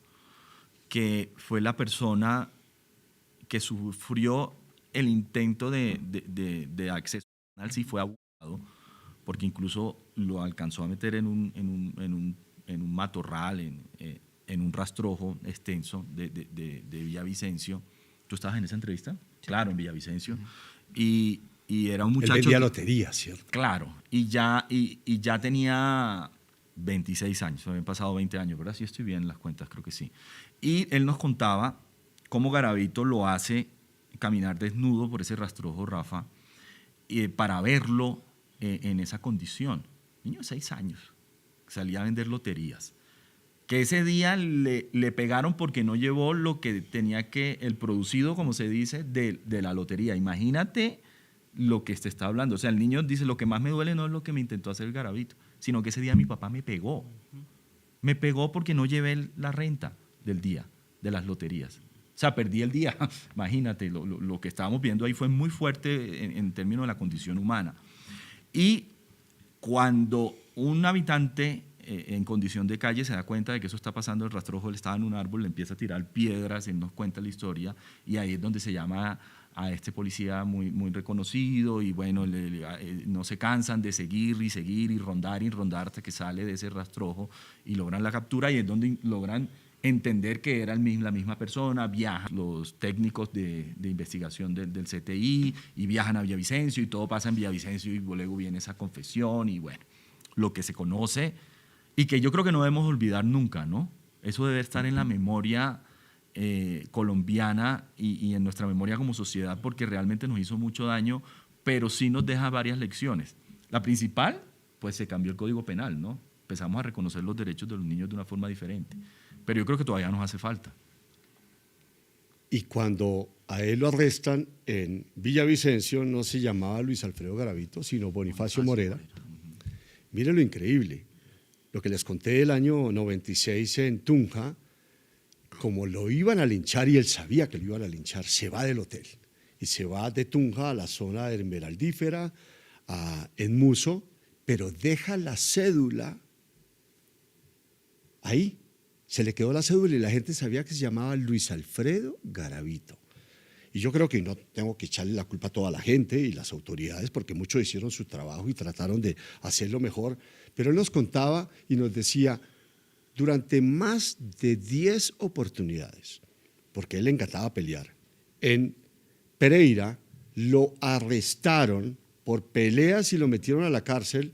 que fue la persona que sufrió el intento de acceso penal, sí fue abusado, porque incluso lo alcanzó a meter en un matorral, en un rastrojo extenso de Villavicencio. ¿Tú estabas en esa entrevista? Sí. Claro, en Villavicencio. Y era un muchacho... Él vendía lotería, ¿cierto? Claro, y ya tenía 26 años, habían pasado 20 años, ¿verdad? Sí estoy bien en las cuentas, creo que sí. Y él nos contaba cómo Garavito lo hace caminar desnudo por ese rastrojo, Rafa, para verlo en esa condición. Niño de 6 años, salía a vender loterías. que ese día le pegaron porque no llevó lo que tenía que, el producido, como se dice, de la lotería. Imagínate lo que te está hablando. O sea, el niño dice, lo que más me duele no es lo que me intentó hacer el Garavito, sino que ese día mi papá me pegó. Me pegó porque no llevé la renta del día, de las loterías. O sea, perdí el día. Imagínate, lo que estábamos viendo ahí fue muy fuerte en términos de la condición humana. Y cuando un habitante en condición de calle se da cuenta de que eso está pasando, el rastrojo, él estaba en un árbol, le empieza a tirar piedras, él nos cuenta la historia, y ahí es donde se llama a este policía muy, muy reconocido, y bueno, no se cansan de seguir y rondar hasta que sale de ese rastrojo y logran la captura, y es donde logran entender que era la misma persona. Viajan los técnicos de investigación del CTI y viajan a Villavicencio, y todo pasa en Villavicencio, y luego viene esa confesión, y bueno, lo que se conoce y que yo creo que no debemos olvidar nunca, ¿no? Eso debe estar en la memoria colombiana y en nuestra memoria como sociedad, porque realmente nos hizo mucho daño, pero sí nos deja varias lecciones. La principal, pues se cambió el Código Penal, ¿no? Empezamos a reconocer los derechos de los niños de una forma diferente, pero yo creo que todavía nos hace falta. Y cuando a él lo arrestan en Villavicencio, no se llamaba Luis Alfredo Garavito, sino Bonifacio Morera. Mire lo increíble, lo que les conté del año 96 en Tunja, como lo iban a linchar y él sabía que lo iban a linchar, se va del hotel y se va de Tunja a la zona de Esmeraldífera, en Muso, pero deja la cédula ahí. Se le quedó la cédula y la gente sabía que se llamaba Luis Alfredo Garavito. Y yo creo que no tengo que echarle la culpa a toda la gente y las autoridades, porque muchos hicieron su trabajo y trataron de hacerlo mejor, pero él nos contaba y nos decía, durante más de 10 oportunidades, porque él le encantaba pelear, en Pereira lo arrestaron por peleas y lo metieron a la cárcel,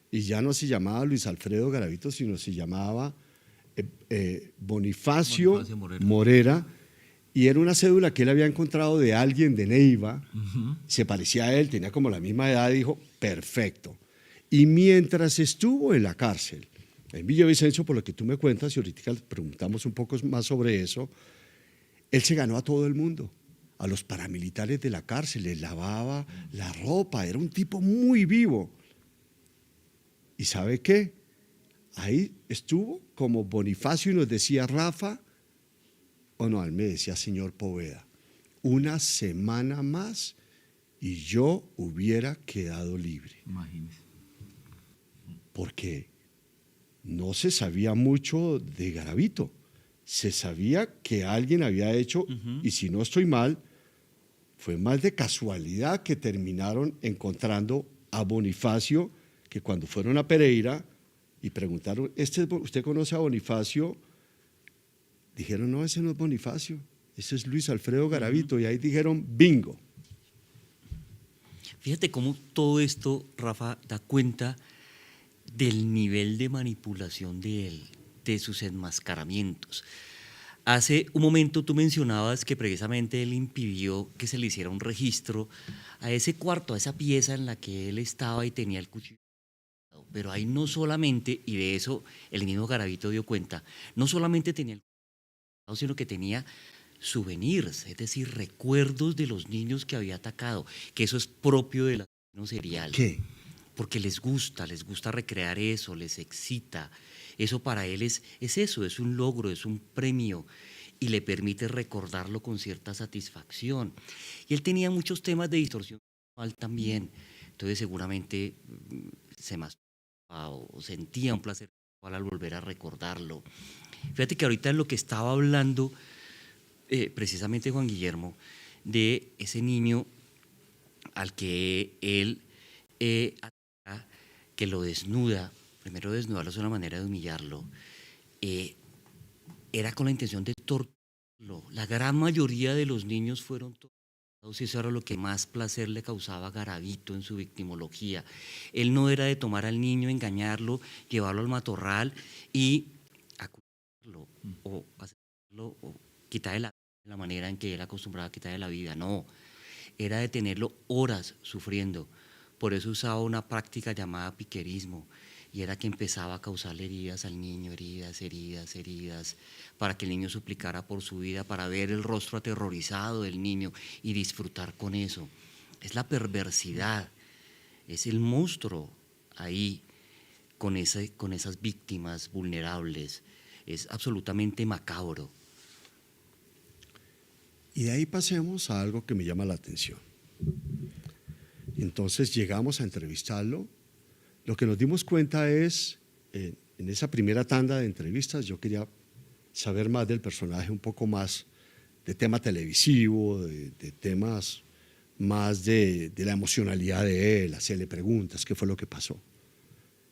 y ya no se llamaba Luis Alfredo Garavito, sino se llamaba Bonifacio Morera, y era una cédula que él había encontrado de alguien de Neiva, se parecía a él, tenía como la misma edad, y dijo, perfecto. Y mientras estuvo en la cárcel, en Villavicencio, por lo que tú me cuentas, y ahorita preguntamos un poco más sobre eso, él se ganó a todo el mundo, a los paramilitares de la cárcel, les lavaba la ropa, era un tipo muy vivo. ¿Y sabe qué? Ahí estuvo como Bonifacio y nos decía Rafa, o no, él me decía señor Poveda, una semana más y yo hubiera quedado libre. Imagínese. Porque no se sabía mucho de Garavito, se sabía que alguien había hecho, y si no estoy mal, fue más de casualidad que terminaron encontrando a Bonifacio, que cuando fueron a Pereira y preguntaron, ¿usted conoce a Bonifacio? Dijeron, no, ese no es Bonifacio, ese es Luis Alfredo Garavito, y ahí dijeron, bingo. Fíjate cómo todo esto, Rafa, da cuenta del nivel de manipulación de él, de sus enmascaramientos. Hace un momento tú mencionabas que precisamente él impidió que se le hiciera un registro a ese cuarto, a esa pieza en la que él estaba y tenía el cuchillo. Pero ahí no solamente, y de eso el mismo Garavito dio cuenta, no solamente tenía el cuchillo, sino que tenía souvenirs, es decir, recuerdos de los niños que había atacado, que eso es propio del asesino serial. ¿Qué? Porque les gusta recrear eso, les excita. Eso para él es eso, es un logro, es un premio y le permite recordarlo con cierta satisfacción. Y él tenía muchos temas de distorsión sexual también, entonces seguramente se masturbaba o sentía un placer sexual al volver a recordarlo. Fíjate que ahorita en lo que estaba hablando precisamente Juan Guillermo, de ese niño al que él que lo desnuda, primero desnudarlo es una manera de humillarlo, era con la intención de torturarlo. La gran mayoría de los niños fueron torturados y eso era lo que más placer le causaba a Garavito en su victimología. Él no era de tomar al niño, engañarlo, llevarlo al matorral y acusarlo o hacerlo o quitarle la manera en que él acostumbraba a quitarle la vida. No, era de tenerlo horas sufriendo. Por eso usaba una práctica llamada piquerismo. y era que empezaba a causarle heridas al niño, heridas, para que el niño suplicara por su vida, para ver el rostro aterrorizado del niño y disfrutar con eso. Es la perversidad, es el monstruo ahí con esas víctimas vulnerables. Es absolutamente macabro. Y de ahí pasemos a algo que me llama la atención. Entonces llegamos a entrevistarlo. Lo que nos dimos cuenta es, en esa primera tanda de entrevistas, yo quería saber más del personaje, un poco más de tema televisivo, de temas más de la emocionalidad de él, hacerle preguntas, qué fue lo que pasó.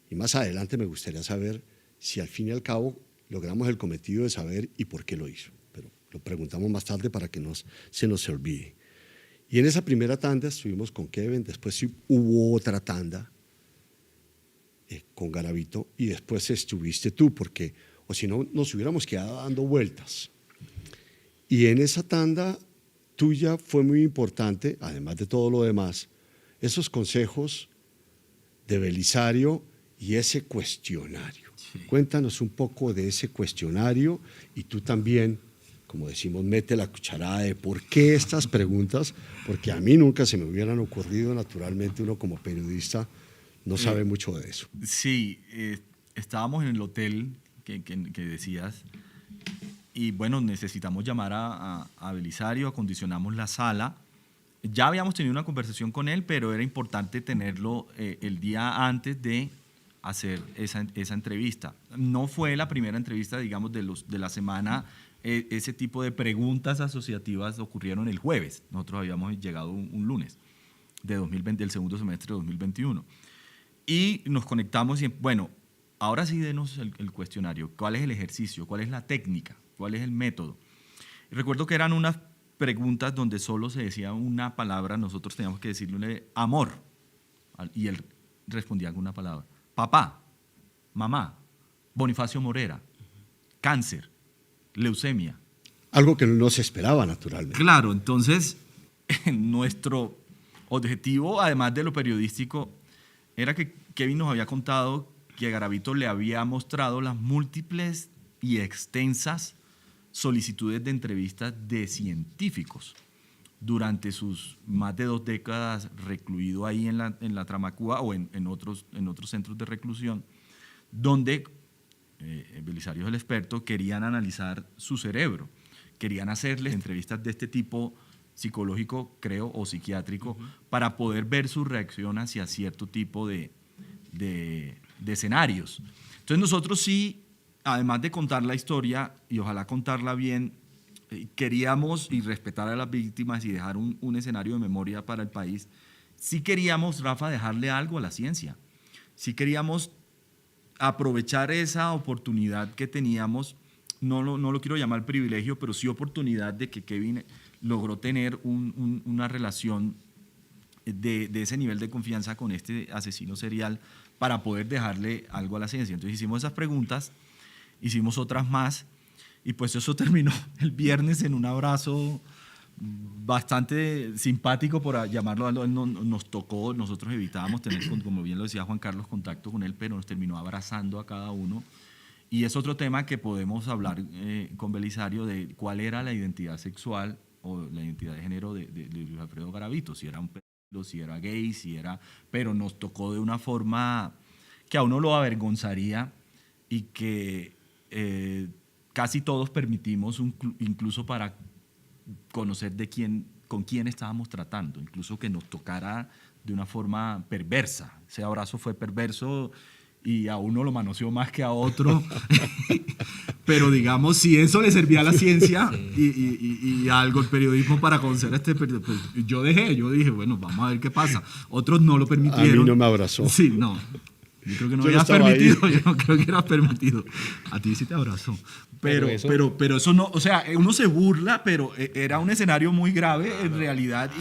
Y más adelante me gustaría saber si al fin y al cabo logramos el cometido de saber y por qué lo hizo. Pero lo preguntamos más tarde para que se nos olvide. Y en esa primera tanda estuvimos con Kevin, después sí hubo otra tanda con Garavito y después estuviste tú, porque o si no nos hubiéramos quedado dando vueltas. Y en esa tanda tuya fue muy importante, además de todo lo demás, esos consejos de Belisario y ese cuestionario. Sí. Cuéntanos un poco de ese cuestionario y tú también, como decimos, mete la cucharada de por qué estas preguntas, porque a mí nunca se me hubieran ocurrido, naturalmente uno como periodista no sabe mucho de eso. Sí, estábamos en el hotel que decías. Y bueno, necesitamos llamar a Belisario, acondicionamos la sala. Ya habíamos tenido una conversación con él, pero era importante tenerlo el día antes de hacer esa entrevista. No fue la primera entrevista, digamos, de la semana. Ese tipo de preguntas asociativas ocurrieron el jueves. Nosotros habíamos llegado un lunes del segundo semestre de 2021. Y nos conectamos y, bueno, ahora sí denos el cuestionario. ¿Cuál es el ejercicio? ¿Cuál es la técnica? ¿Cuál es el método? Y recuerdo que eran unas preguntas donde solo se decía una palabra, nosotros teníamos que decirle amor, y él respondía con una palabra. Papá, mamá, Bonifacio Morera, cáncer, leucemia. Algo que no se esperaba, naturalmente. Claro, entonces nuestro objetivo, además de lo periodístico, era que Kevin nos había contado que Garavito le había mostrado las múltiples y extensas solicitudes de entrevistas de científicos durante sus más de 2 décadas recluido ahí en la Tramacúa o en otros centros de reclusión, donde Belisario es el experto, querían analizar su cerebro, querían hacerle entrevistas de este tipo psicológico, creo, o psiquiátrico, para poder ver su reacción hacia cierto tipo de escenarios. Entonces nosotros sí, además de contar la historia, y ojalá contarla bien, queríamos y respetar a las víctimas y dejar un escenario de memoria para el país. Sí queríamos, Rafa, dejarle algo a la ciencia. Sí queríamos aprovechar esa oportunidad que teníamos, no lo quiero llamar privilegio, pero sí oportunidad de que Kevin logró tener una relación de ese nivel de confianza con este asesino serial para poder dejarle algo a la ciencia. Entonces hicimos esas preguntas, hicimos otras más, y pues eso terminó el viernes en un abrazo bastante simpático, por llamarlo. Nos tocó, nosotros evitábamos tener, como bien lo decía Juan Carlos, contacto con él, pero nos terminó abrazando a cada uno. Y es otro tema que podemos hablar con Belisario, de cuál era la identidad sexual o la identidad de género de Luis Alfredo Garavito, si era un pedo, si era gay, pero nos tocó de una forma que a uno lo avergonzaría y que casi todos permitimos, incluso para conocer con quién estábamos tratando, incluso que nos tocara de una forma perversa. Ese abrazo fue perverso y a uno lo manoseó más que a otro. Pero digamos, si eso le servía a la ciencia y algo, el periodismo, para conocer a este periodista, pues yo dije, bueno, vamos a ver qué pasa. Otros no lo permitieron. A mí no me abrazó. Sí, no. Yo creo que no habías permitido, yo no creo que eras permitido. A ti sí te abrazó. Pero eso no, o sea, uno se burla, pero era un escenario muy grave en realidad,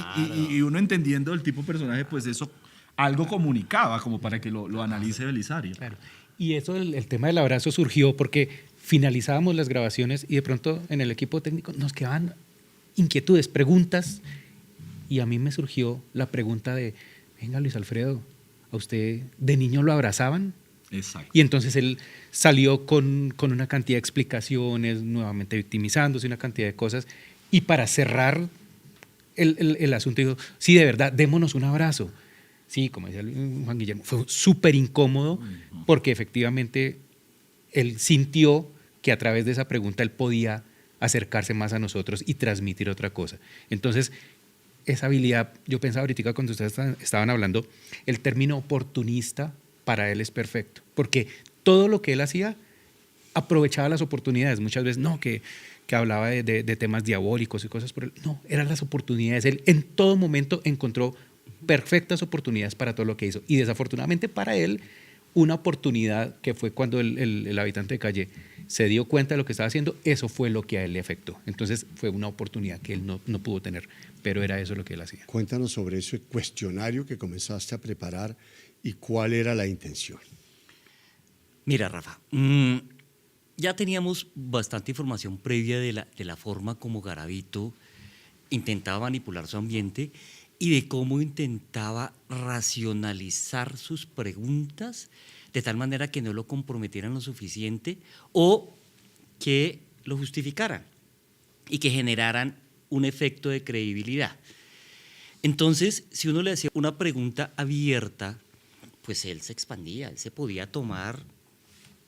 y uno entendiendo el tipo de personaje, pues eso algo comunicaba como para que lo analice Belisario. Claro. Y eso, el tema del abrazo surgió porque finalizábamos las grabaciones y de pronto en el equipo técnico nos quedaban inquietudes, preguntas, y a mí me surgió la pregunta de, venga Luis Alfredo, ¿a usted de niño lo abrazaban? Exacto. Y entonces él salió con una cantidad de explicaciones, nuevamente victimizándose, una cantidad de cosas. Y para cerrar el asunto, dijo, sí, de verdad, démonos un abrazo. Sí, como decía Juan Guillermo, fue súper incómodo porque efectivamente él sintió que a través de esa pregunta él podía acercarse más a nosotros y transmitir otra cosa. Entonces, esa habilidad, yo pensaba ahorita cuando ustedes estaban hablando, el término oportunista para él es perfecto, porque todo lo que él hacía aprovechaba las oportunidades. Muchas veces, no, que hablaba de temas diabólicos y cosas por él. No, eran las oportunidades. Él en todo momento encontró perfectas oportunidades para todo lo que hizo. Y desafortunadamente para él, una oportunidad que fue cuando el habitante de calle se dio cuenta de lo que estaba haciendo, eso fue lo que a él le afectó. Entonces fue una oportunidad que él no pudo tener, pero era eso lo que él hacía. Cuéntanos sobre ese cuestionario que comenzaste a preparar y cuál era la intención. Mira, Rafa, ya teníamos bastante información previa de la forma como Garavito intentaba manipular su ambiente y de cómo intentaba racionalizar sus preguntas de tal manera que no lo comprometieran lo suficiente o que lo justificaran y que generaran un efecto de credibilidad. Entonces, si uno le hacía una pregunta abierta, pues él se expandía, él se podía tomar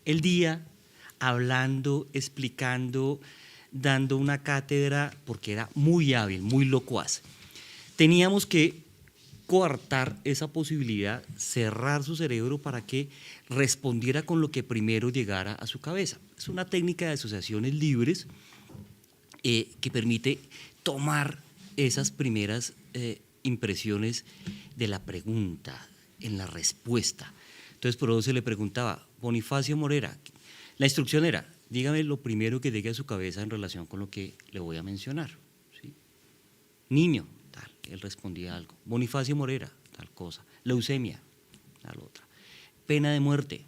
el día hablando, explicando, dando una cátedra, porque era muy hábil, muy locuaz. Teníamos que coartar esa posibilidad, cerrar su cerebro para que respondiera con lo que primero llegara a su cabeza. Es una técnica de asociaciones libres que permite tomar esas primeras impresiones de la pregunta en la respuesta. Entonces, por eso se le preguntaba, Bonifacio Morera, la instrucción era, dígame lo primero que llegue a su cabeza en relación con lo que le voy a mencionar. ¿Sí? Niño, tal, él respondía algo. Bonifacio Morera, tal cosa. Leucemia, tal otra. Pena de muerte,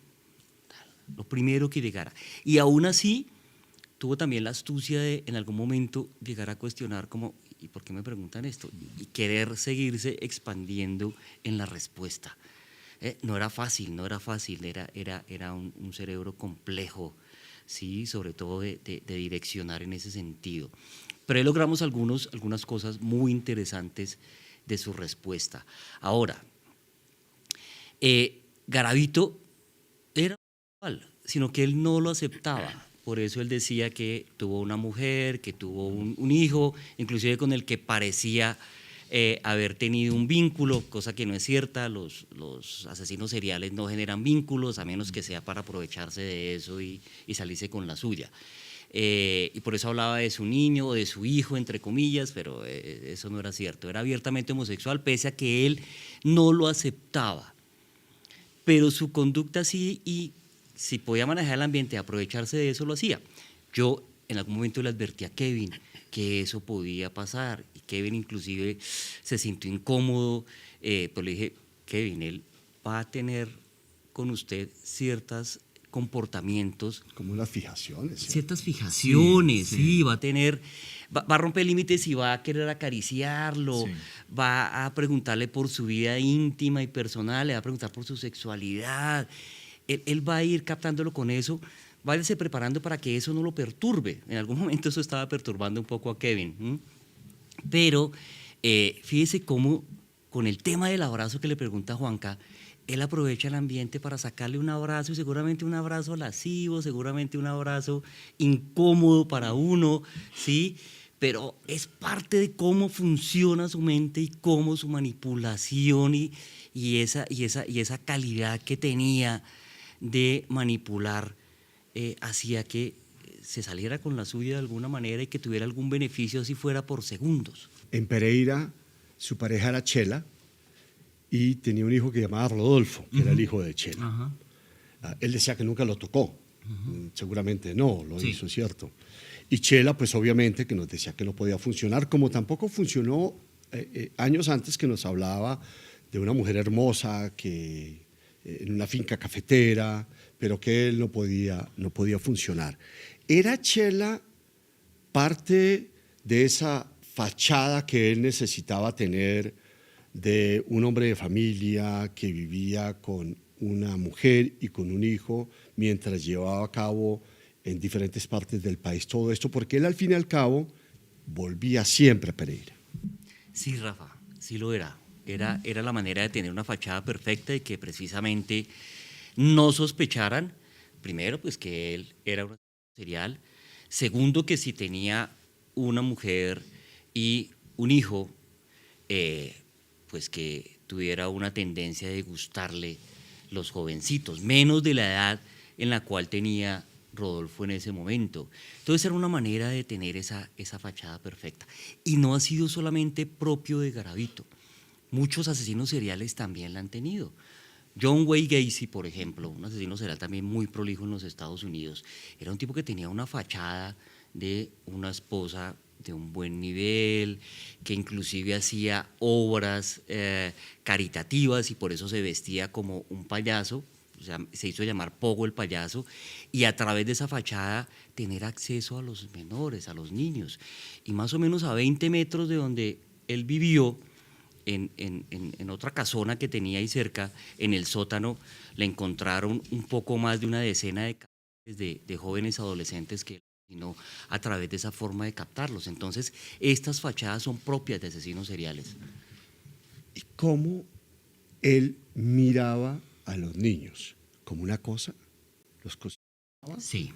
tal, lo primero que llegara. Y aún así, tuvo también la astucia de en algún momento llegar a cuestionar como, ¿y por qué me preguntan esto? Y querer seguirse expandiendo en la respuesta. No era fácil, era un cerebro complejo, ¿sí? Sobre todo de direccionar en ese sentido. Pero ahí logramos algunas cosas muy interesantes de su respuesta. Ahora, Garavito era igual, sino que él no lo aceptaba. Por eso él decía que tuvo una mujer, que tuvo un hijo, inclusive con el que parecía haber tenido un vínculo, cosa que no es cierta. Los asesinos seriales no generan vínculos, a menos que sea para aprovecharse de eso y salirse con la suya. Y por eso hablaba de su niño o de su hijo, entre comillas, pero eso no era cierto. Era abiertamente homosexual, pese a que él no lo aceptaba. Pero su conducta sí, y si podía manejar el ambiente, aprovecharse de eso, lo hacía. Yo en algún momento le advertí a Kevin que eso podía pasar, y Kevin inclusive se sintió incómodo, pero le dije, Kevin, él va a tener con usted ciertos comportamientos. Como unas fijaciones. ¿Sí? Ciertas fijaciones, sí, va a romper límites y va a querer acariciarlo, sí. Va a preguntarle por su vida íntima y personal, le va a preguntar por su sexualidad. Él va a ir captándolo con eso, váyase preparando para que eso no lo perturbe. En algún momento eso estaba perturbando un poco a Kevin. Pero fíjese cómo con el tema del abrazo que le pregunta Juanca, él aprovecha el ambiente para sacarle un abrazo, y seguramente un abrazo lascivo, seguramente un abrazo incómodo para uno, ¿sí? Pero es parte de cómo funciona su mente y cómo su manipulación y esa calidad que tenía de manipular hacía que se saliera con la suya de alguna manera y que tuviera algún beneficio, si fuera por segundos. En Pereira, su pareja era Chela y tenía un hijo que llamaba Rodolfo, que era el hijo de Chela. Él decía que nunca lo tocó, seguramente no, lo hizo, ¿cierto? Y Chela, pues obviamente que nos decía que no podía funcionar, como tampoco funcionó años antes, que nos hablaba de una mujer hermosa que en una finca cafetera, pero que él no podía funcionar. ¿Era Chela parte de esa fachada que él necesitaba tener de un hombre de familia que vivía con una mujer y con un hijo mientras llevaba a cabo en diferentes partes del país todo esto, porque él al fin y al cabo volvía siempre a Pereira. Sí, Rafa, sí lo era. Era la manera de tener una fachada perfecta y que precisamente no sospecharan, primero, pues que él era un serial, segundo, que si tenía una mujer y un hijo, pues que tuviera una tendencia de gustarle los jovencitos, menos de la edad en la cual tenía Rodolfo en ese momento. Entonces era una manera de tener esa fachada perfecta. Y no ha sido solamente propio de Garavito, muchos asesinos seriales también la han tenido. John Wayne Gacy, por ejemplo, un asesino serial también muy prolijo en los Estados Unidos, era un tipo que tenía una fachada de una esposa de un buen nivel, que inclusive hacía obras caritativas y por eso se vestía como un payaso, o sea, se hizo llamar Pogo el payaso, y a través de esa fachada tener acceso a los menores, a los niños. Y más o menos a 20 metros de donde él vivió, en otra casona que tenía ahí cerca, en el sótano, le encontraron un poco más de una decena de cadáveres de jóvenes adolescentes que sino a través de esa forma de captarlos. Entonces, estas fachadas son propias de asesinos seriales. ¿Y cómo él miraba a los niños? ¿Como una cosa? ¿Los cosificaba? Sí.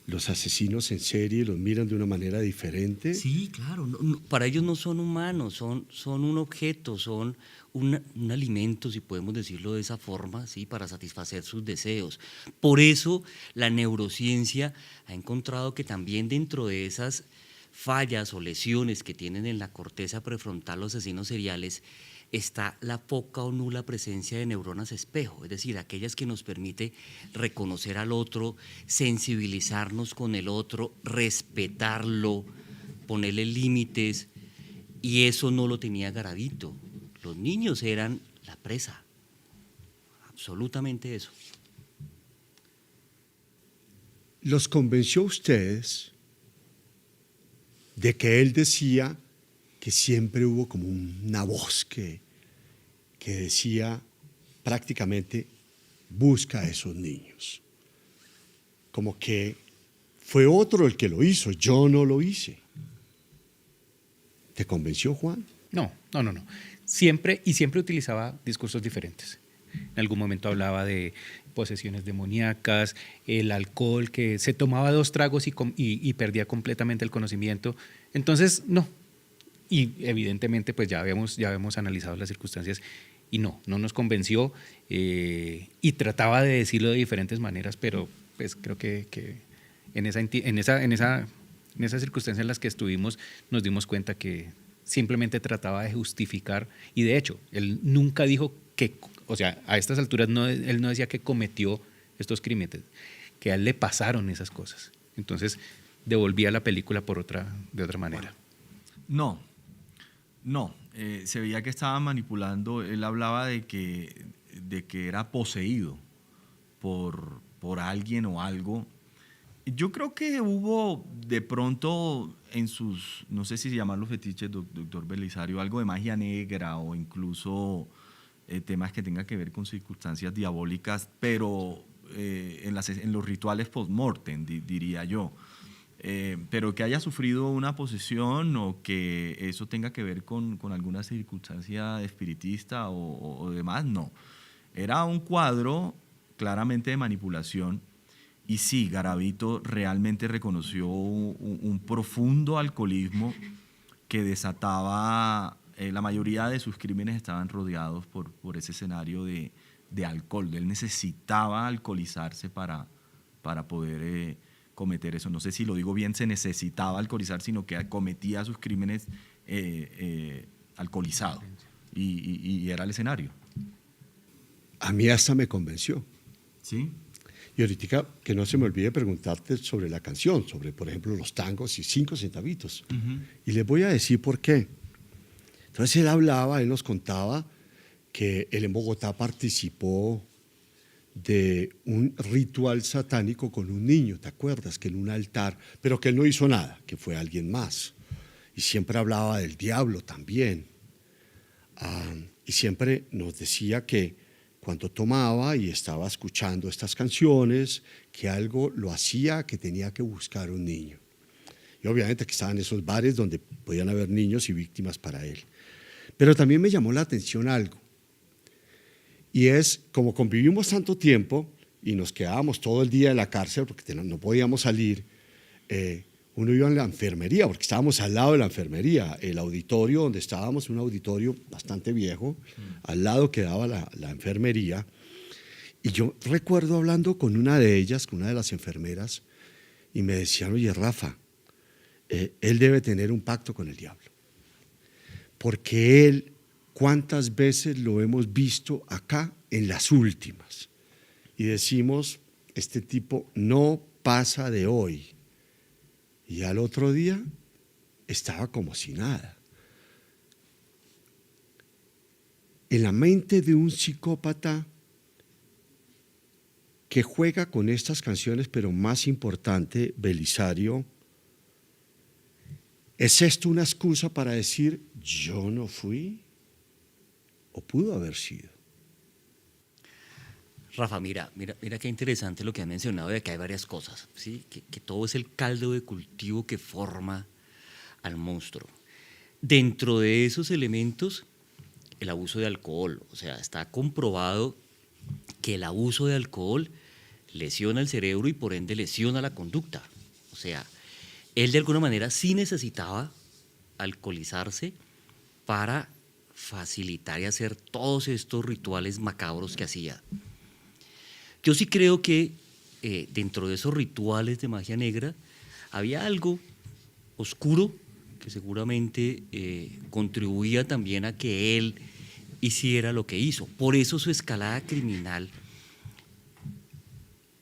¿Los asesinos en serie los miran de una manera diferente? Sí, claro. Para ellos no son humanos, son un objeto, son un alimento, si podemos decirlo de esa forma, ¿sí? Para satisfacer sus deseos. Por eso la neurociencia ha encontrado que también dentro de esas fallas o lesiones que tienen en la corteza prefrontal los asesinos seriales está la poca o nula presencia de neuronas espejo, es decir, aquellas que nos permite reconocer al otro, sensibilizarnos con el otro, respetarlo, ponerle límites, y eso no lo tenía Garavito. Los niños eran la presa, absolutamente eso. ¿Los convenció a ustedes de que él decía que siempre hubo como una voz que decía prácticamente busca a esos niños? Como que fue otro el que lo hizo, yo no lo hice. ¿Te convenció, Juan? No. Siempre utilizaba discursos diferentes. En algún momento hablaba de posesiones demoníacas, el alcohol, que se tomaba 2 tragos y perdía completamente el conocimiento. Entonces, no. Y evidentemente, pues ya habíamos analizado las circunstancias y no nos convenció, y trataba de decirlo de diferentes maneras, pero pues creo que en esas circunstancias en las que estuvimos nos dimos cuenta que simplemente trataba de justificar, y de hecho, él nunca dijo que, o sea, a estas alturas él no decía que cometió estos crímenes, que a él le pasaron esas cosas. Entonces, devolvía la película de otra manera. No, se veía que estaba manipulando. Él hablaba de que era poseído por alguien o algo. Yo creo que hubo de pronto en sus, no sé si llamarlo fetiches, doctor Belisario, algo de magia negra o incluso temas que tengan que ver con circunstancias diabólicas, pero en los rituales post-mortem, diría yo. Pero que haya sufrido una posesión o que eso tenga que ver con alguna circunstancia espiritista o demás, no. Era un cuadro claramente de manipulación. Y sí, Garavito realmente reconoció un profundo alcoholismo que desataba, la mayoría de sus crímenes estaban rodeados por ese escenario de alcohol. Él necesitaba alcoholizarse para poder cometer eso. No sé si lo digo bien, se necesitaba alcoholizar, sino que cometía sus crímenes alcoholizado. Y era el escenario. A mí hasta me convenció. ¿Sí? Y ahorita que no se me olvide preguntarte sobre la canción, sobre, por ejemplo, los tangos y 5 centavitos. Y les voy a decir por qué. Entonces él nos contaba que él en Bogotá participó de un ritual satánico con un niño, ¿te acuerdas? Que en un altar, pero que él no hizo nada, que fue alguien más. Y siempre hablaba del diablo también. Y siempre nos decía que cuando tomaba y estaba escuchando estas canciones, que algo lo hacía, que tenía que buscar un niño. Y obviamente que estaban esos bares donde podían haber niños y víctimas para él. Pero también me llamó la atención algo. Y es, como convivimos tanto tiempo y nos quedábamos todo el día en la cárcel porque no podíamos salir, uno iba en la enfermería, porque estábamos al lado de la enfermería. El auditorio donde estábamos, un auditorio bastante viejo, al lado quedaba la enfermería. Y yo recuerdo hablando con una de ellas, con una de las enfermeras, y me decían, oye, Rafa, él debe tener un pacto con el diablo. Porque él, ¿cuántas veces lo hemos visto acá en las últimas? Y decimos, este tipo no pasa de hoy. Y al otro día estaba como si nada. En la mente de un psicópata que juega con estas canciones, pero más importante, Belisario, ¿es esto una excusa para decir yo no fui? ¿O pudo haber sido? Rafa, mira qué interesante lo que ha mencionado, de que hay varias cosas, ¿sí? Que todo es el caldo de cultivo que forma al monstruo. Dentro de esos elementos, el abuso de alcohol, o sea, está comprobado que el abuso de alcohol lesiona el cerebro y por ende lesiona la conducta. O sea, él de alguna manera sí necesitaba alcoholizarse para facilitar y hacer todos estos rituales macabros que hacía. Yo sí creo que dentro de esos rituales de magia negra había algo oscuro que seguramente contribuía también a que él hiciera lo que hizo. Por eso su escalada criminal,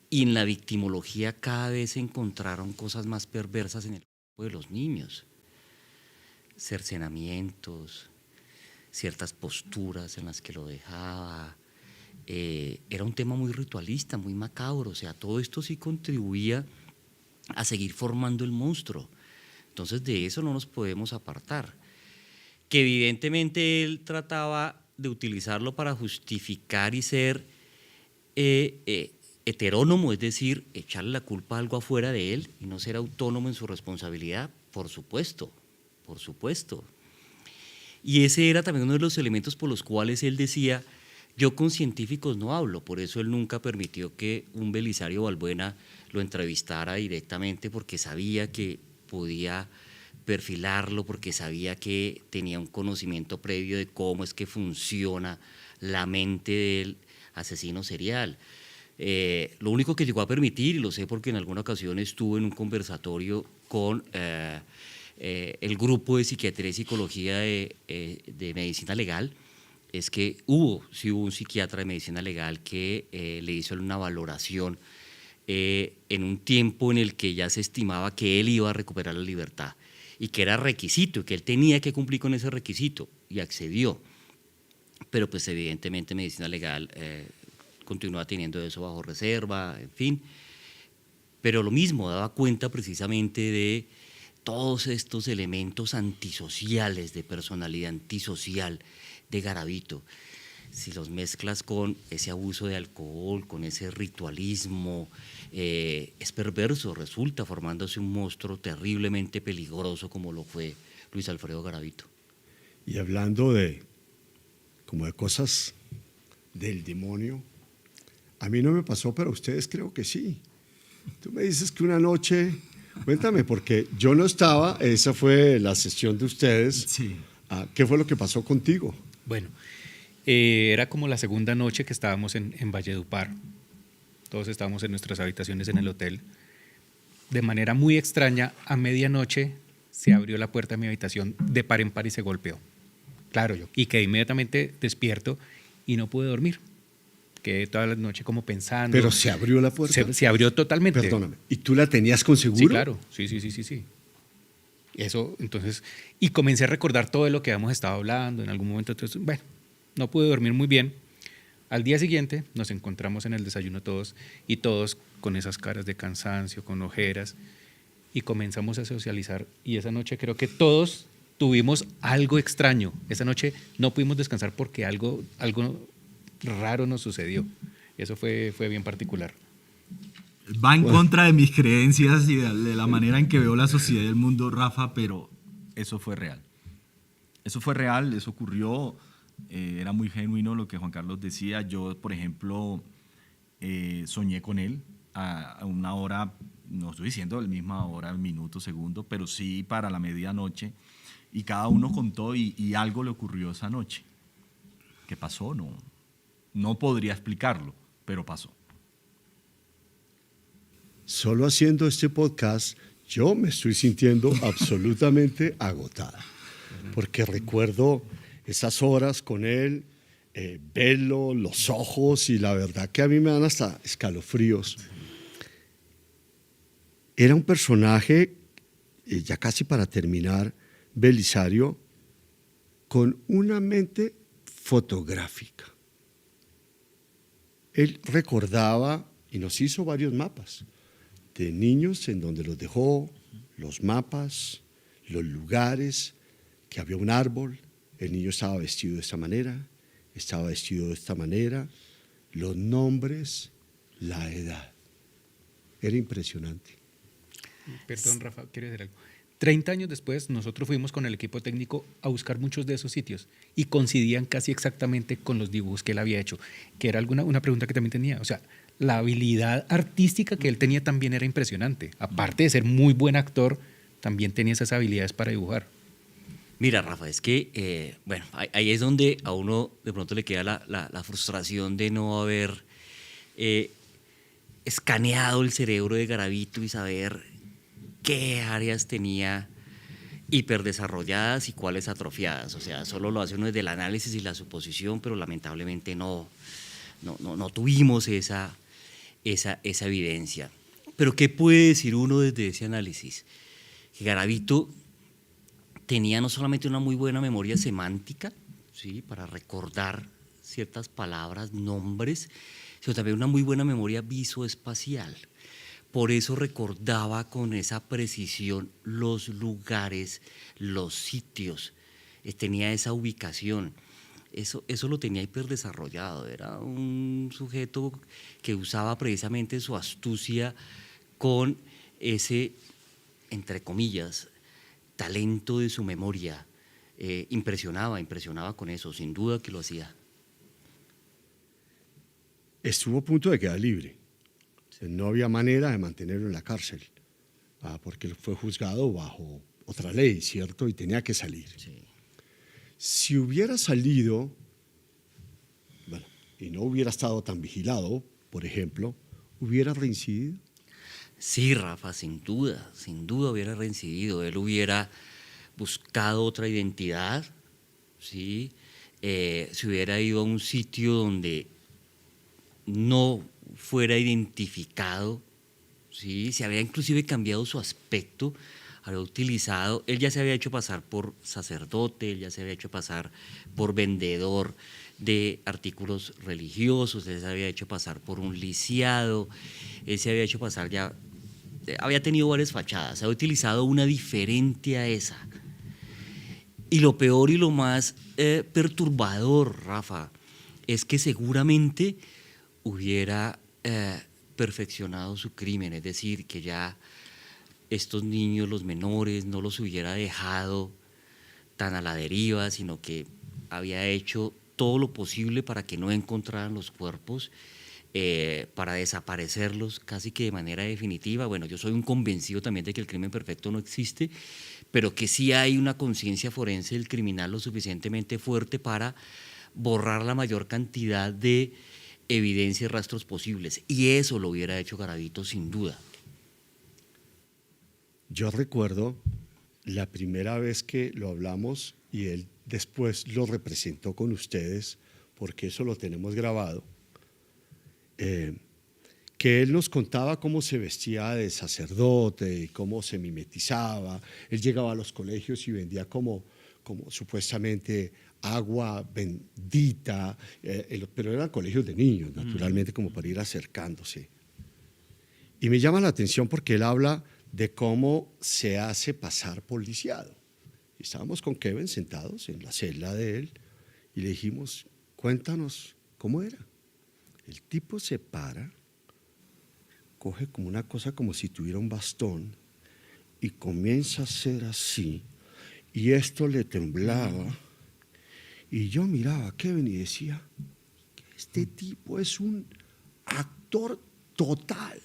y en la victimología cada vez se encontraron cosas más perversas en el cuerpo de los niños. Cercenamientos, ciertas posturas en las que lo dejaba. Era un tema muy ritualista, muy macabro. O sea, todo esto sí contribuía a seguir formando el monstruo. Entonces de eso no nos podemos apartar. Que evidentemente él trataba de utilizarlo para justificar y ser heterónomo, es decir, echarle la culpa a algo afuera de él y no ser autónomo en su responsabilidad, por supuesto, por supuesto. Y ese era también uno de los elementos por los cuales él decía, yo con científicos no hablo, por eso él nunca permitió que un Belisario Balbuena lo entrevistara directamente, porque sabía que podía perfilarlo, porque sabía que tenía un conocimiento previo de cómo es que funciona la mente del asesino serial. Lo único que llegó a permitir, y lo sé porque en alguna ocasión estuve en un conversatorio con el grupo de psiquiatría y psicología de medicina legal, es que hubo un psiquiatra de medicina legal que le hizo una valoración en un tiempo en el que ya se estimaba que él iba a recuperar la libertad y que era requisito, que él tenía que cumplir con ese requisito, y accedió. Pero pues evidentemente medicina legal continúa teniendo eso bajo reserva, en fin. Pero lo mismo, daba cuenta precisamente de todos estos elementos antisociales, de personalidad antisocial de Garavito. Si los mezclas con ese abuso de alcohol, con ese ritualismo, es perverso, resulta formándose un monstruo terriblemente peligroso como lo fue Luis Alfredo Garavito. Y hablando de cosas del demonio, a mí no me pasó, pero a ustedes creo que sí. Tú me dices que una noche, cuéntame, porque yo no estaba, esa fue la sesión de ustedes. Sí. ¿Qué fue lo que pasó contigo? Bueno, era como la segunda noche que estábamos en Valledupar. Todos estábamos en nuestras habitaciones en el hotel. De manera muy extraña, a medianoche se abrió la puerta de mi habitación de par en par y se golpeó. Claro, yo. Y quedé inmediatamente despierto y no pude dormir. Quedé toda la noche como pensando. ¿Pero se abrió la puerta? Se abrió totalmente. Perdóname. ¿Y tú la tenías con seguro? Sí, claro. Sí. Eso, entonces, y comencé a recordar todo de lo que habíamos estado hablando en algún momento. Entonces, bueno, no pude dormir muy bien. Al día siguiente nos encontramos en el desayuno todos, y todos con esas caras de cansancio, con ojeras, y comenzamos a socializar. Y esa noche creo que todos tuvimos algo extraño. Esa noche no pudimos descansar porque algo raro nos sucedió. Eso fue bien particular. Va en contra de mis creencias y de la manera en que veo la sociedad y el mundo, Rafa, pero eso fue real. Eso fue real, eso ocurrió, era muy genuino lo que Juan Carlos decía. Yo, por ejemplo, soñé con él a una hora, no estoy diciendo la misma hora, minuto, segundo, pero sí para la medianoche, y cada uno contó y algo le ocurrió esa noche. ¿Qué pasó? No podría explicarlo, pero pasó. Solo haciendo este podcast, yo me estoy sintiendo absolutamente agotada, porque recuerdo esas horas con él, verlo, los ojos, y la verdad que a mí me dan hasta escalofríos. Era un personaje, ya casi para terminar, Belisario, con una mente fotográfica. Él recordaba y nos hizo varios mapas de niños en donde los dejó, los mapas, los lugares, que había un árbol, el niño estaba vestido de esta manera, estaba vestido de esta manera, los nombres, la edad. Era impresionante. Perdón, Rafa, quiero decir algo. 30 años después, nosotros fuimos con el equipo técnico a buscar muchos de esos sitios y coincidían casi exactamente con los dibujos que él había hecho, que era una pregunta que también tenía. O sea, la habilidad artística que él tenía también era impresionante. Aparte de ser muy buen actor, también tenía esas habilidades para dibujar. Mira, Rafa, es que, bueno, ahí es donde a uno de pronto le queda la frustración de no haber escaneado el cerebro de Garavito y saber qué áreas tenía hiperdesarrolladas y cuáles atrofiadas. O sea, solo lo hace uno desde el análisis y la suposición, pero lamentablemente no tuvimos esa evidencia. Pero ¿qué puede decir uno desde ese análisis? Que Garavito tenía no solamente una muy buena memoria semántica, ¿sí?, para recordar ciertas palabras, nombres, sino también una muy buena memoria visoespacial. Por eso recordaba con esa precisión los lugares, los sitios, tenía esa ubicación. Eso lo tenía hiperdesarrollado. Era un sujeto que usaba precisamente su astucia con ese, entre comillas, talento de su memoria. Impresionaba con eso, sin duda que lo hacía. Estuvo a punto de quedar libre. No había manera de mantenerlo en la cárcel, porque fue juzgado bajo otra ley, ¿cierto? Y tenía que salir. Sí. Si hubiera salido, bueno, y no hubiera estado tan vigilado, por ejemplo, ¿hubiera reincidido? Sí, Rafa, sin duda hubiera reincidido. Él hubiera buscado otra identidad, ¿sí? Se hubiera ido a un sitio donde no fuera identificado, ¿sí? Se había inclusive cambiado su aspecto, había utilizado, él ya se había hecho pasar por sacerdote, él ya se había hecho pasar por vendedor de artículos religiosos, él se había hecho pasar por un lisiado, él se había hecho pasar ya, había tenido varias fachadas, había utilizado una diferente a esa. Y lo peor y lo más perturbador, Rafa, es que seguramente hubiera perfeccionado su crimen, es decir, que ya estos niños, los menores, no los hubiera dejado tan a la deriva, sino que había hecho todo lo posible para que no encontraran los cuerpos, para desaparecerlos casi que de manera definitiva. Bueno, yo soy un convencido también de que el crimen perfecto no existe, pero que sí hay una conciencia forense del criminal lo suficientemente fuerte para borrar la mayor cantidad de evidencia y rastros posibles, y eso lo hubiera hecho Garavito sin duda. Yo recuerdo la primera vez que lo hablamos y él después lo representó con ustedes, porque eso lo tenemos grabado, que él nos contaba cómo se vestía de sacerdote y cómo se mimetizaba. Él llegaba a los colegios y vendía como supuestamente agua bendita, pero eran colegios de niños, naturalmente, como para ir acercándose. Y me llama la atención porque él habla de cómo se hace pasar por lisiado. Estábamos con Kevin sentados en la celda de él y le dijimos, cuéntanos ¿Cómo era? El tipo se para, coge como una cosa como si tuviera un bastón y comienza a hacer así, y esto le temblaba. Y yo miraba a Kevin y decía, este tipo es un actor total.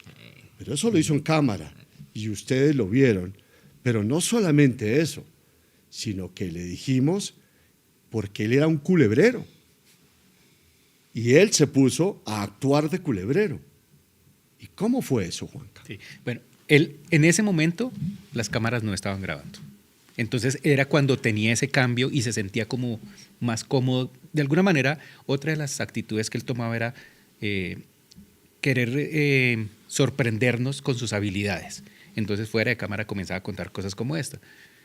Pero eso lo hizo en cámara y ustedes lo vieron. Pero no solamente eso, sino que le dijimos porque él era un culebrero. Y él se puso a actuar de culebrero. ¿Y cómo fue eso, Juanca? Sí. Bueno, él, en ese momento las cámaras no estaban grabando. Entonces era cuando tenía ese cambio y se sentía como más cómodo. De alguna manera, otra de las actitudes que él tomaba era querer sorprendernos con sus habilidades. Entonces fuera de cámara comenzaba a contar cosas como esta.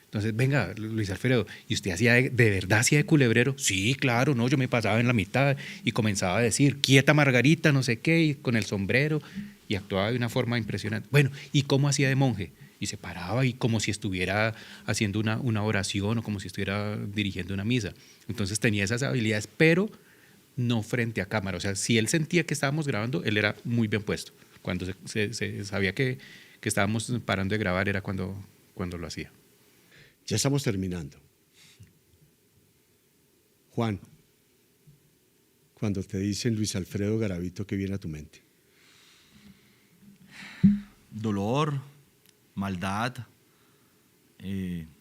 Entonces, venga, Luis Alfredo, ¿y usted hacía de verdad hacía de culebrero? Sí, claro, no, yo me pasaba en la mitad y comenzaba a decir, quieta Margarita, no sé qué, y con el sombrero, y actuaba de una forma impresionante. Bueno, ¿y cómo hacía de monje? Y se paraba y como si estuviera haciendo una oración o como si estuviera dirigiendo una misa. Entonces tenía esas habilidades, pero no frente a cámara. O sea, si él sentía que estábamos grabando, él era muy bien puesto. Cuando se sabía que estábamos parando de grabar era cuando lo hacía. Ya estamos terminando. Juan, cuando te dicen Luis Alfredo Garavito, ¿qué viene a tu mente? Dolor, maldad,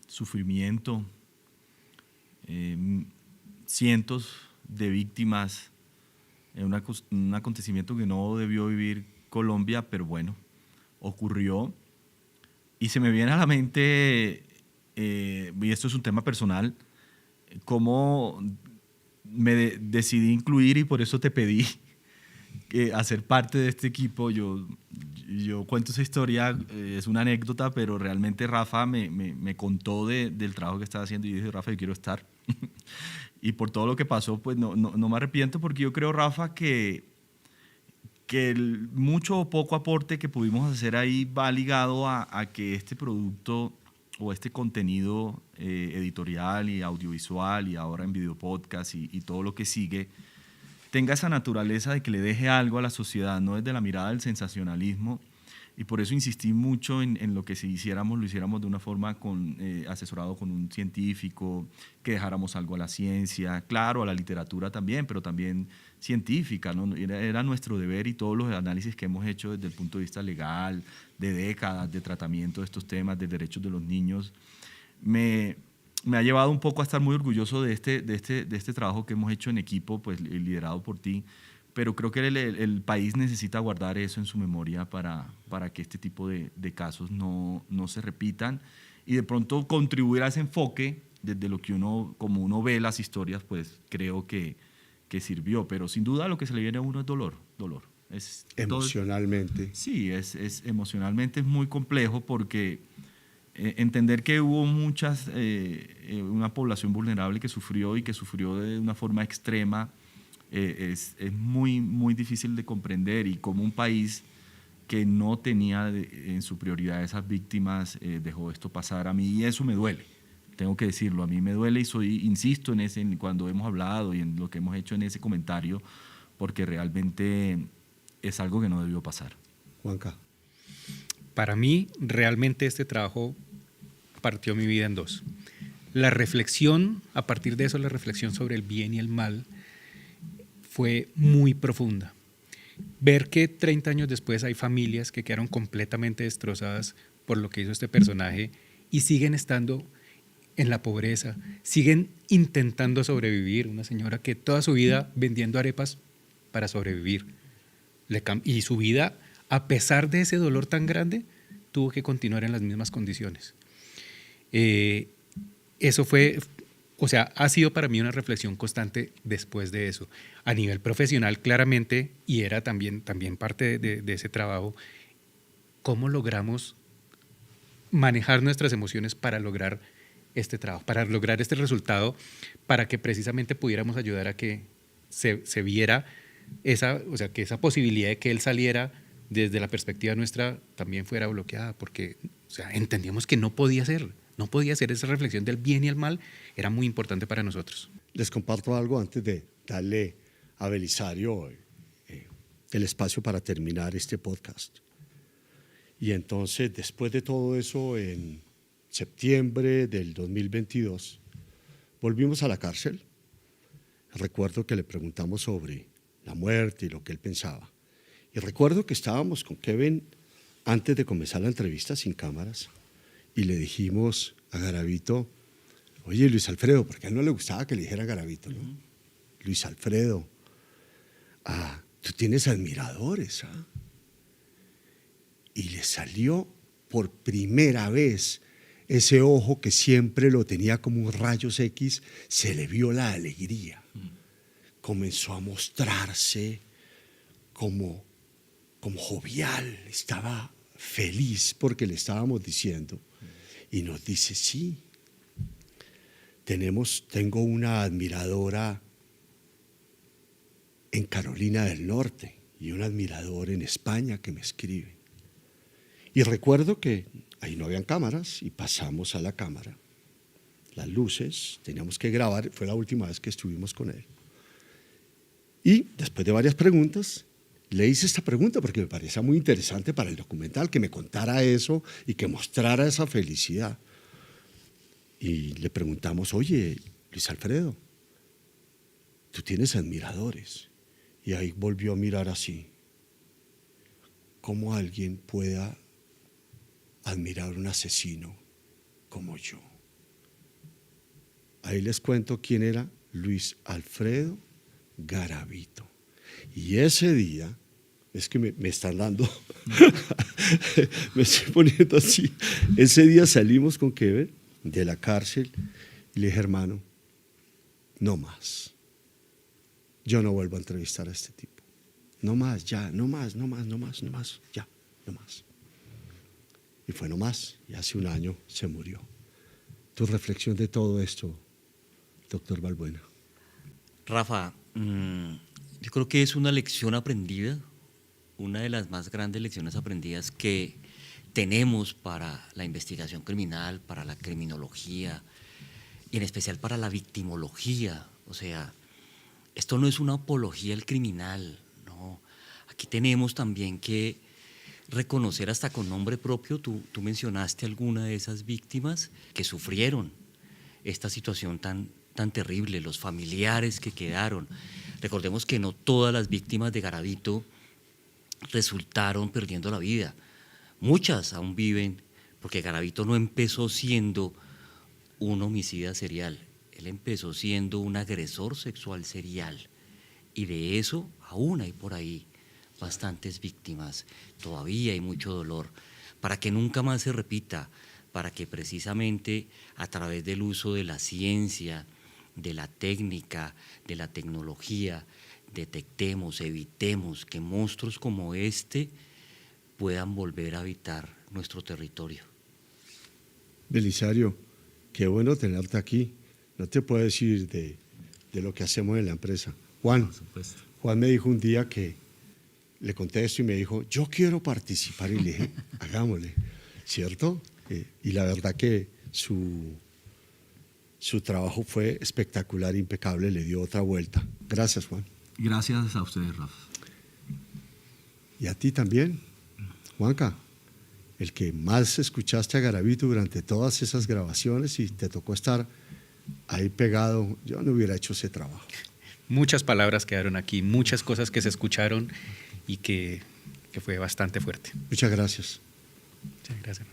sufrimiento, cientos de víctimas, un acontecimiento que no debió vivir Colombia, pero bueno, ocurrió. Y se me viene a la mente, y esto es un tema personal, cómo me decidí incluir y por eso te pedí hacer parte de este equipo. Yo cuento esa historia, es una anécdota, pero realmente Rafa me contó del trabajo que estaba haciendo y dije, Rafa, yo quiero estar. Y por todo lo que pasó, pues no me arrepiento, porque yo creo, Rafa, que el mucho o poco aporte que pudimos hacer ahí va ligado a que este producto o este contenido editorial y audiovisual y ahora en video podcast y todo lo que sigue tenga esa naturaleza de que le deje algo a la sociedad, no desde la mirada del sensacionalismo. Y por eso insistí mucho en lo que si hiciéramos, lo hiciéramos de una forma asesorado con un científico, que dejáramos algo a la ciencia, claro, a la literatura también, pero también científica, ¿no? Era nuestro deber, y todos los análisis que hemos hecho desde el punto de vista legal, de décadas de tratamiento de estos temas, de derechos de los niños, me ha llevado un poco a estar muy orgulloso de este trabajo que hemos hecho en equipo, pues liderado por ti. Pero creo que el país necesita guardar eso en su memoria para que este tipo de casos no se repitan, y de pronto contribuir a ese enfoque desde lo que como uno ve las historias, pues creo que sirvió. Pero sin duda lo que se le viene a uno es dolor. Emocionalmente. Sí, emocionalmente es muy complejo, porque entender que hubo una población vulnerable que sufrió, y que sufrió de una forma extrema, es muy, muy difícil de comprender, y como un país que no tenía en su prioridad esas víctimas dejó esto pasar. A mí, y eso me duele, tengo que decirlo, a mí me duele, y insisto cuando hemos hablado y en lo que hemos hecho en ese comentario, porque realmente es algo que no debió pasar. Juanca. Para mí, realmente este trabajo partió mi vida en dos. La reflexión, a partir de eso, la reflexión sobre el bien y el mal fue muy profunda. Ver que 30 años después hay familias que quedaron completamente destrozadas por lo que hizo este personaje y siguen estando en la pobreza, siguen intentando sobrevivir. Una señora que toda su vida vendiendo arepas para sobrevivir. Y su vida, a pesar de ese dolor tan grande, tuvo que continuar en las mismas condiciones. Eso fue... O sea, ha sido para mí una reflexión constante después de eso. A nivel profesional, claramente, y era también parte de ese trabajo, cómo logramos manejar nuestras emociones para lograr este trabajo, para lograr este resultado, para que precisamente pudiéramos ayudar a que se viera que esa posibilidad de que él saliera desde la perspectiva nuestra también fuera bloqueada, porque entendíamos que no podía ser esa reflexión del bien y el mal, era muy importante para nosotros. Les comparto algo antes de darle a Belisario el espacio para terminar este podcast. Y entonces, después de todo eso, en septiembre del 2022, volvimos a la cárcel. Recuerdo que le preguntamos sobre la muerte y lo que él pensaba. Y recuerdo que estábamos con Kevin antes de comenzar la entrevista sin cámaras y le dijimos a Garavito, oye, Luis Alfredo, porque a él no le gustaba que le dijera Garavito, ¿no? Luis Alfredo, tú tienes admiradores, ¿ah? Y le salió por primera vez ese ojo que siempre lo tenía como un rayos X, se le vio la alegría. Comenzó a mostrarse como jovial, estaba feliz porque le estábamos diciendo. Y nos dice, sí, tengo una admiradora en Carolina del Norte y un admirador en España que me escribe. Y recuerdo que ahí no habían cámaras y pasamos a la cámara, las luces, teníamos que grabar, fue la última vez que estuvimos con él. Y después de varias preguntas, le hice esta pregunta porque me parecía muy interesante para el documental, que me contara eso y que mostrara esa felicidad. Y le preguntamos, oye, Luis Alfredo, tú tienes admiradores. Y ahí volvió a mirar así. ¿Cómo alguien pueda admirar a un asesino como yo? Ahí les cuento quién era Luis Alfredo Garavito. Y ese día, es que me están dando, me estoy poniendo así. Ese día salimos con Kevin de la cárcel y le dije, hermano, no más. Yo no vuelvo a entrevistar a este tipo. No más, ya, no más, ya, no más. Y fue no más, y hace un año se murió. Tu reflexión de todo esto, doctor Balbuena. Rafa, yo creo que es una lección aprendida, una de las más grandes lecciones aprendidas que tenemos para la investigación criminal, para la criminología y en especial para la victimología. O sea, esto no es una apología al criminal, no. Aquí tenemos también que reconocer hasta con nombre propio, tú mencionaste alguna de esas víctimas que sufrieron esta situación tan terrible, los familiares que quedaron. Recordemos que no todas las víctimas de Garavito resultaron perdiendo la vida. Muchas aún viven, porque Garavito no empezó siendo un homicida serial, él empezó siendo un agresor sexual serial. Y de eso aún hay por ahí bastantes víctimas. Todavía hay mucho dolor. Para que nunca más se repita, para que precisamente a través del uso de la ciencia, de la técnica, de la tecnología, detectemos, evitemos que monstruos como este puedan volver a habitar nuestro territorio. Belisario, qué bueno tenerte aquí. No te puedo decir de lo que hacemos en la empresa. Juan me dijo un día que le conté esto y me dijo, yo quiero participar, y le dije, hagámosle, ¿cierto? Y la verdad que su trabajo fue espectacular, impecable, le dio otra vuelta. Gracias, Juan. Gracias a ustedes, Rafa. Y a ti también, Juanca, el que más escuchaste a Garavito durante todas esas grabaciones y te tocó estar ahí pegado. Yo no hubiera hecho ese trabajo. Muchas palabras quedaron aquí, muchas cosas que se escucharon y que fue bastante fuerte. Muchas gracias. Muchas gracias.